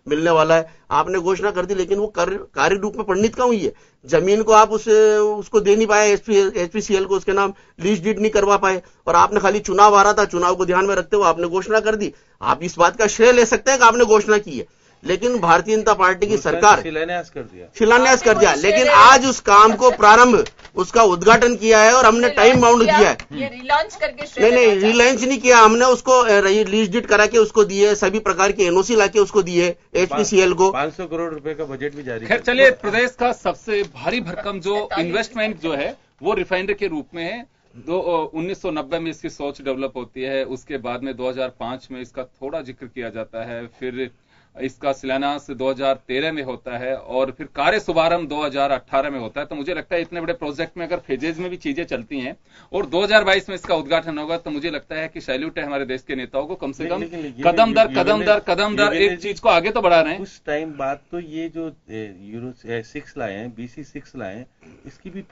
मिलने वाला है। आपने घोषणा कर दी, लेकिन वो कार्य रूप में परिणित कहाँ हुई है? जमीन को आप उसको दे नहीं पाए, एचपीसीएल को उसके नाम लीज डीड नहीं करवा पाए, और आपने खाली चुनाव आ रहा था, चुनाव को ध्यान में रखते हुए आपने घोषणा कर दी। आप इस बात का श्रेय ले सकते हैं कि आपने घोषणा की है, लेकिन भारतीय जनता पार्टी की सरकार शिलान्यास कर दिया, लेकिन आज उस काम को प्रारंभ, उसका उद्घाटन किया है और हमने टाइम बाउंड दिया है। ये रिलॉन्च करके नहीं रिलॉन्च नहीं किया हमने, उसको लीज डीड करा के उसको दिए, सभी प्रकार की एनओसी लाके उसको दिए, एचपीसीएल को 500 करोड़ रुपए का बजट भी जारी। खैर चलिए, प्रदेश का सबसे भारी भरकम जो इन्वेस्टमेंट जो है वो रिफाइनरी के रूप में है। 1990 में इसकी सोच डेवलप होती है, उसके बाद में 2005 में इसका थोड़ा जिक्र किया जाता है, फिर इसका शिलान्यास 2013 में होता है और फिर कार्य शुभारंभ 2018 में होता है। तो मुझे लगता है इतने बड़े प्रोजेक्ट में अगर फेजेज में भी चीजें चलती हैं और 2022 में इसका उद्घाटन होगा तो मुझे लगता है कि सैल्यूट है हमारे देश के नेताओं को, कम से कम कदम दर एक चीज को आगे तो बढ़ा रहे हैं। कुछ टाइम बाद तो ये जो यूरो 6 लाए हैं, BC 6 लाए हैं, इसकी भी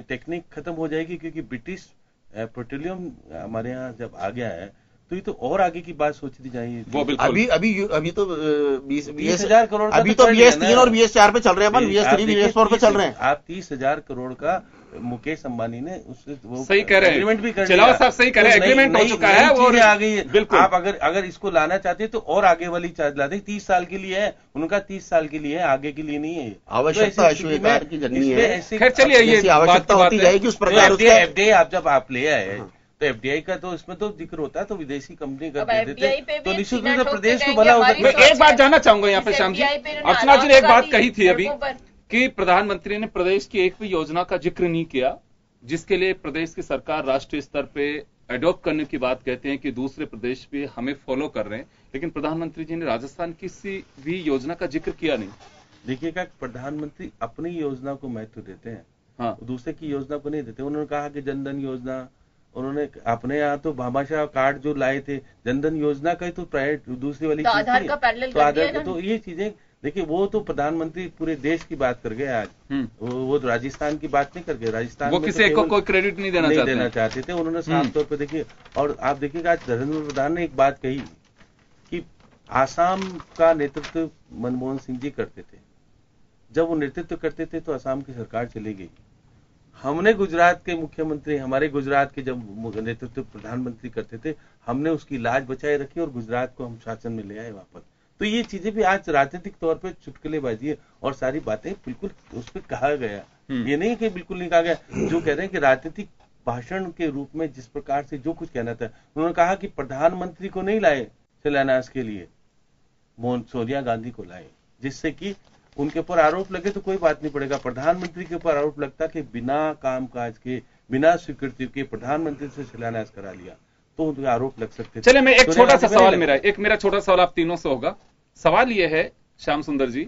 टेक्निक खत्म हो जाएगी, क्योंकि ब्रिटिश पेट्रोलियम हमारे यहाँ जब आ गया है तो ये तो और आगे की बात सोचनी चाहिए। वो बिल्कुल अभी तो 20,000 करोड़ अभी तो BS3 और BS4 पे चल रहे हैं, BS3 BS4 पे चल रहे हैं। आप 30,000 करोड़ का मुकेश अंबानी ने उससे वो सही कह रहे हैं, एग्रीमेंट भी कर चलाओ साहब सही कह रहे हैं, एग्रीमेंट हो चुका है वो आ गई है। बिल्कुल आप अगर इसको लाना चाहते हैं तो और आगे वाली चार्ज ला दें। 30 साल के लिए है, उनका 30 साल के लिए है, आगे के लिए नहीं है। आवश्यकता स्वीकार की जरूरत है। खैर चलिए, ये आवश्यकता होती जाएगी उस प्रकार। FDI आप जब आप ले आए तो FDI का तो इसमें तो जिक्र होता है, तो विदेशी कंपनी कर देते तो निश्चित रूप से प्रदेश को भला हो सकता है। मैं एक बात जानना चाहूंगा यहाँ पे श्याम जी, अर्चना जी ने एक बात कही थी अभी कि प्रधानमंत्री ने प्रदेश की एक भी योजना का जिक्र नहीं किया जिसके लिए प्रदेश की सरकार राष्ट्रीय स्तर पे अडॉप्ट करने की बात कहते हैं कि दूसरे प्रदेश भी हमें फॉलो कर रहे हैं, लेकिन प्रधानमंत्री जी ने राजस्थान की किसी भी योजना का जिक्र किया नहीं। देखिएगा, प्रधानमंत्री अपनी योजना को महत्व देते हैं, हाँ, दूसरे की योजना को नहीं देते। उन्होंने कहा कि जनधन योजना, उन्होंने अपने यहाँ तो भामाशाह कार्ड जो लाए थे, जनधन योजना का ही तो प्राइवेट दूसरी वाली तो आधार का पैरेलल कर दिया ना। तो ये चीजें देखिए, वो तो प्रधानमंत्री पूरे देश की बात कर गए आज। वो राजस्थान की बात नहीं कर गए। राजस्थान वो किसी एक को कोई क्रेडिट नहीं देना चाहते थे। उन्होंने साफ तौर पर देखिए, और आप देखिएगा आज नरेंद्र प्रधान ने एक बात कही कि आसाम का नेतृत्व मनमोहन सिंह जी करते थे। जब वो नेतृत्व करते थे तो आसाम की सरकार चली गई। हमने गुजरात के मुख्यमंत्री, हमारे गुजरात के जब नेतृत्व प्रधानमंत्री करते थे, हमने उसकी लाज बचाए रखी और गुजरात को हम शासन में ले आए वापस। तो ये चीजें भी आज राजनीतिक तौर पे चुटकुलेबाजी है और सारी बातें बिल्कुल उस पर कहा गया। ये नहीं कि बिल्कुल नहीं कहा गया। जो कह रहे हैं कि राजनीतिक भाषण के रूप में जिस प्रकार से जो कुछ कहना था, उन्होंने कहा कि प्रधानमंत्री को नहीं लाए शिलान्यास के लिए, सोनिया गांधी को लाए, जिससे कि उनके ऊपर आरोप लगे तो कोई बात नहीं पड़ेगा। प्रधानमंत्री के ऊपर आरोप लगता कि बिना कामकाज के, बिना स्वीकृति के प्रधानमंत्री से शिलान्यास करा लिया तो उनके आरोप लग सकते थे। चलिए, मैं एक छोटा सा सवाल मेरा छोटा सवाल आप तीनों से होगा। सवाल यह है श्याम सुंदर जी,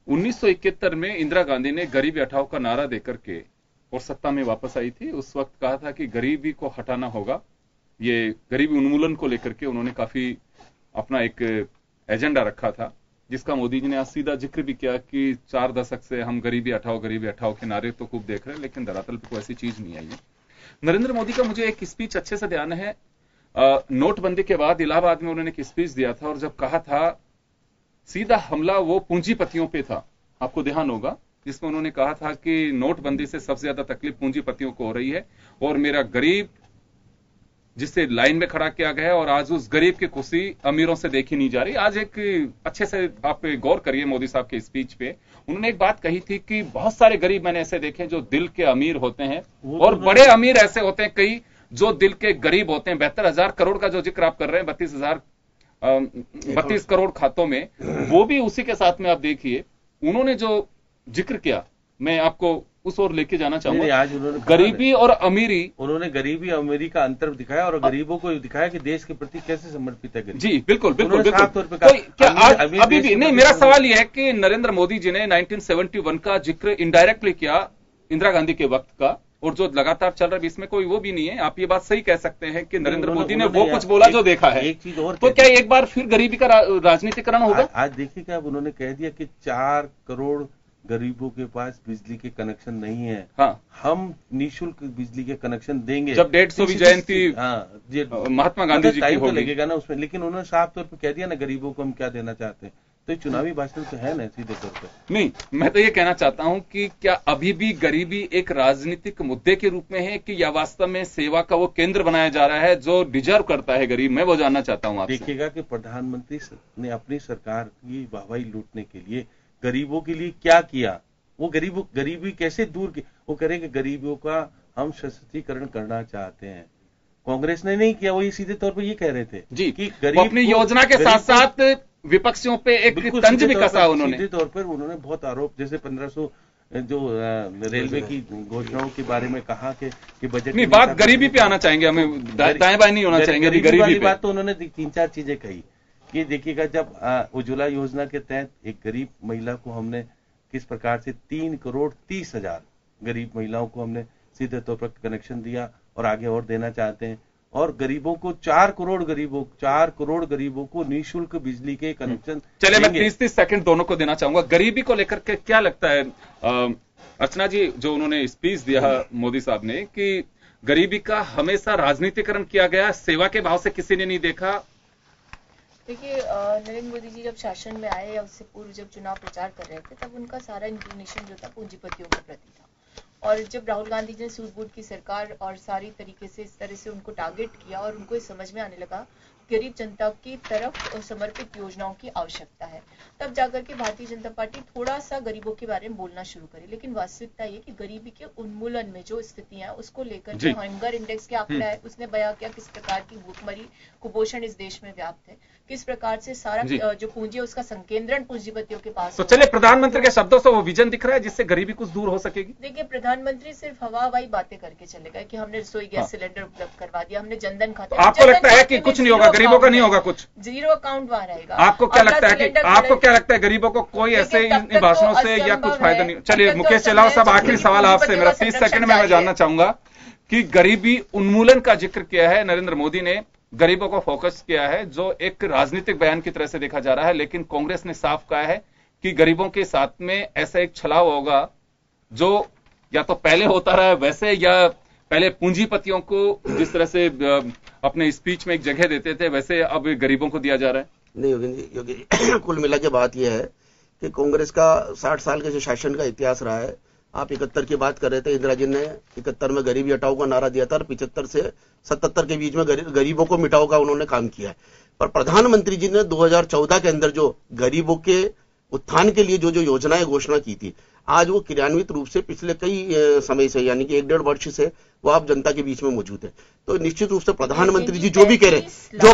1971 में इंदिरा गांधी ने गरीबी हटाओ का नारा देकर के और सत्ता में वापस आई थी। उस वक्त कहा था कि गरीबी को हटाना होगा। ये गरीबी उन्मूलन को लेकर के उन्होंने काफी अपना एक एजेंडा रखा था, जिसका मोदी जी ने आज सीधा जिक्र भी किया कि 4 दशक से हम गरीबी हटाओ के नारे तो खूब देख रहे हैं, लेकिन धरातल पर कोई ऐसी चीज नहीं आई है। नरेंद्र मोदी का मुझे एक स्पीच अच्छे से ध्यान है। नोटबंदी के बाद इलाहाबाद में उन्होंने एक स्पीच दिया था और जब कहा था सीधा हमला वो पूंजीपतियों पे था, आपको ध्यान होगा, जिसमें उन्होंने कहा था कि नोटबंदी से सबसे ज्यादा तकलीफ पूंजीपतियों को हो रही है और मेरा गरीब जिससे लाइन में खड़ा किया गया और आज उस गरीब की खुशी अमीरों से देखी नहीं जा रही। आज एक अच्छे से आप गौर करिए मोदी साहब के स्पीच पे, उन्होंने एक बात कही थी कि बहुत सारे गरीब मैंने ऐसे देखे जो दिल के अमीर होते हैं और बड़े अमीर ऐसे होते हैं कई जो दिल के गरीब होते हैं। 72,000 करोड़ का जो जिक्र आप कर रहे हैं, 32 करोड़ खातों में, वो भी उसी के साथ में आप देखिए उन्होंने जो जिक्र किया, मैं आपको उस ओर लेके जाना चाहूंगा। आज उन्होंने गरीबी और अमीरी, उन्होंने गरीबी अमीरी का अंतर दिखाया और गरीबों को दिखाया कि देश के प्रति कैसे समर्पित है गरीब। जी बिल्कुल बिल्कुल बिल्कुल। क्या अभी भी नहीं, मेरा सवाल यह है कि नरेंद्र मोदी जी ने 1971 का जिक्र इनडायरेक्टली किया इंदिरा गांधी के वक्त का, और जो लगातार चल रहा है इसमें कोई वो भी नहीं है। आप ये बात सही कह सकते हैं कि नरेंद्र मोदी ने वो कुछ बोला जो देखा है। एक चीज और, तो क्या एक बार फिर गरीबी का राजनीतिकरण होगा? आज देखिए क्या उन्होंने कह दिया कि 4 करोड़ गरीबों के पास बिजली के कनेक्शन नहीं है। हाँ, हम निःशुल्क बिजली के कनेक्शन देंगे जब 150वीं जयंती महात्मा गांधी जी की होगी, लगेगा ना उसमें। लेकिन उन्होंने साफ तौर पर कह दिया ना गरीबों को हम क्या देना चाहते हैं। तो चुनावी भाषण तो है ना सीधे तौर पर। नहीं, मैं तो ये कहना चाहता हूं कि क्या अभी भी गरीबी एक राजनीतिक मुद्दे के रूप में है कि या वास्तव में सेवा का वो केंद्र बनाया जा रहा है जो डिजर्व करता है गरीब? मैं वो जानना चाहता हूं आपसे। देखिएगा कि प्रधानमंत्री ने अपनी सरकार की वाहवाही लूटने के लिए गरीबों के लिए क्या किया, वो गरीबी कैसे दूर की, वो कह रहे कि गरीबों का हम सशक्तिकरण करना चाहते हैं। कांग्रेस ने नहीं किया, वो ये सीधे तौर पर ये कह रहे थे जी कि गरीब अपनी योजना के साथ साथ विपक्षियों पे एक तंज भी कसा उन्होंने। सीधे तौर पर उन्होंने बहुत आरोप, जैसे 1500 जो रेलवे की घोषणाओं के बारे में कहा कि बजट नहीं, बात गरीबी पे आना चाहेंगे, हमें दाएं बाएं नहीं होना चाहेंगे। गरीबी वाली बात तो उन्होंने 3-4 चीजें कही कि देखिएगा जब उज्ज्वला योजना के तहत एक गरीब महिला को हमने किस प्रकार से 3,30,00,000 गरीब महिलाओं को हमने सीधे तौर पर कनेक्शन दिया और आगे और देना चाहते हैं, और गरीबों को 4 करोड़ गरीबों को निःशुल्क बिजली के कनेक्शन। चलिए मैं 30 सेकंड दोनों को देना चाहूंगा। गरीबी को लेकर के क्या लगता है अर्चना जी, जो उन्होंने स्पीच दिया मोदी साहब ने कि गरीबी का हमेशा राजनीतिकरण किया गया, सेवा के भाव से किसी ने नहीं देखा। देखिए नरेंद्र मोदी जी जब शासन में आए या उससे पूर्व जब चुनाव प्रचार कर रहे थे तब उनका सारा इंक्लिनेशन जो था पूंजीपतियों के प्रति था, और जब राहुल गांधी जी ने सूझबूझ की सरकार और सारी तरीके से इस तरह से उनको टारगेट किया और उनको ये समझ में आने लगा गरीब जनता की तरफ समर्पित योजनाओं की आवश्यकता है, तब जाकर के भारतीय जनता पार्टी थोड़ा सा गरीबों के बारे में बोलना शुरू करी। लेकिन वास्तविकता ये कि गरीबी के उन्मूलन में जो स्थितियां हैं उसको लेकर जो हंगर इंडेक्स के आंकड़ा है उसने बयां किया किस प्रकार की भूखमरी कुपोषण इस देश में व्याप्त है, किस प्रकार से सारा जो पूंजी है उसका संकेंद्रण पूंजीपतियों के पास। तो चलिए प्रधानमंत्री के शब्दों से वो विजन दिख रहा है जिससे गरीबी कुछ दूर हो सकेगी। देखिए प्रधानमंत्री सिर्फ हवाई बातें करके चले गए कि हमने रसोई गैस सिलेंडर उपलब्ध करवा दिया, हमने जनधन खाता। आपको लगता है कि कुछ नहीं होगा, गरीबों का नहीं होगा कुछ, जीरो अकाउंट वहां रहेगा? आपको क्या लगता है कि गरीबों को कोई ऐसे इन भाषणों से या कुछ फायदा नहीं? चलिए मुकेश चलाओ साहब, आखिरी सवाल आपसे मेरा 30 सेकंड में मैं जानना चाहूंगा कि गरीबी उन्मूलन का जिक्र किया है नरेंद्र मोदी ने, गरीबों को फोकस किया है जो एक राजनीतिक बयान की तरह से देखा जा रहा है, लेकिन कांग्रेस ने साफ कहा है कि गरीबों के साथ में ऐसा एक छलाव होगा जो या तो पहले होता रहा है वैसे, या पहले पूंजीपतियों को जिस तरह से अपने स्पीच में एक जगह देते थे वैसे अब गरीबों को दिया जा रहा है। नहीं योगी जी, कुल मिला के बात यह है कि कांग्रेस का 60 साल के जो शासन का इतिहास रहा है, आप 71 की बात कर रहे थे, इंदिरा जी ने 71 में गरीबी हटाओ का नारा दिया था और 75 से 77 के बीच में गरीबों को मिटाओ का उन्होंने काम किया है। पर प्रधानमंत्री जी ने 2014 के अंदर जो गरीबों के उत्थान के लिए जो योजनाएं घोषणा की थी, आज वो क्रियान्वित रूप से पिछले कई समय से यानी कि 1-1.5 वर्ष से वो आप जनता के बीच में मौजूद है। तो निश्चित रूप से प्रधानमंत्री जी जो भी कह रहे हैं,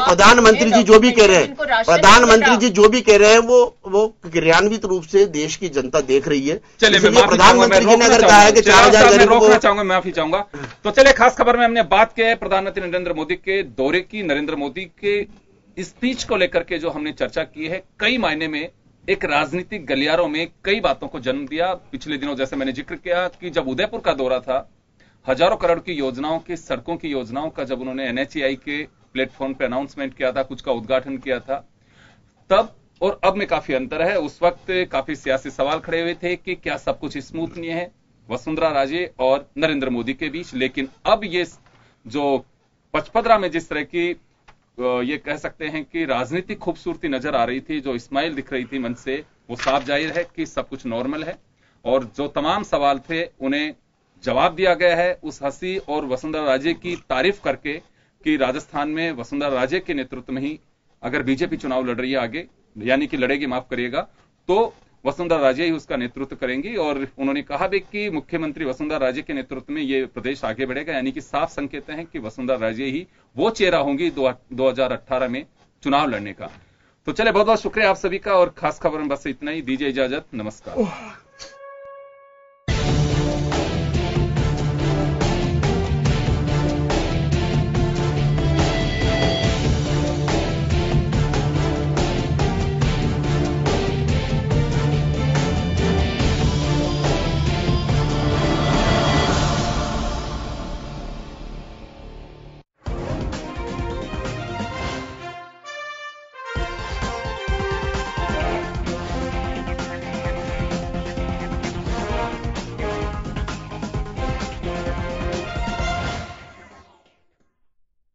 प्रधानमंत्री जी जो भी कह रहे हैं वो क्रियान्वित रूप से देश की जनता देख रही है। चलिए प्रधानमंत्री जी ने अगर कहा है कि 4,000 गरीबों को चाहूंगा, माफी चाहूंगा। तो चलिए खास खबर में हमने बात की है प्रधानमंत्री नरेंद्र मोदी के दौरे की, नरेंद्र मोदी के स्पीच को लेकर के जो हमने चर्चा की है, कई मायने में एक राजनीतिक गलियारों में कई बातों को जन्म दिया। पिछले दिनों जैसे मैंने जिक्र किया कि जब उदयपुर का दौरा था, हजारों करोड़ की योजनाओं की, सड़कों की योजनाओं का जब उन्होंने NHAI के प्लेटफॉर्म पे अनाउंसमेंट किया था, कुछ का उद्घाटन किया था, तब और अब में काफी अंतर है। उस वक्त काफी सियासी सवाल खड़े हुए थे कि क्या सब कुछ स्मूथ नहीं है वसुंधरा राजे और नरेंद्र मोदी के बीच, लेकिन अब ये जो पचपदरा में जिस तरह की ये कह सकते हैं कि राजनीतिक खूबसूरती नजर आ रही थी, जो स्माइल दिख रही थी मन से, वो साफ जाहिर है कि सब कुछ नॉर्मल है, और जो तमाम सवाल थे उन्हें जवाब दिया गया है उस हंसी और वसुंधरा राजे की तारीफ करके कि राजस्थान में वसुंधरा राजे के नेतृत्व में ही अगर बीजेपी चुनाव लड़ रही है आगे, यानी कि लड़ेगी, माफ करिएगा, तो वसुंधरा राजे ही उसका नेतृत्व करेंगी। और उन्होंने कहा भी कि मुख्यमंत्री वसुंधरा राजे के नेतृत्व में ये प्रदेश आगे बढ़ेगा, यानी कि साफ संकेत हैं कि वसुंधरा राजे ही वो चेहरा होंगी 2018 में चुनाव लड़ने का। तो चले, बहुत बहुत शुक्रिया आप सभी का, और खास खबर में बस इतना ही, दीजिए इजाजत, नमस्कार।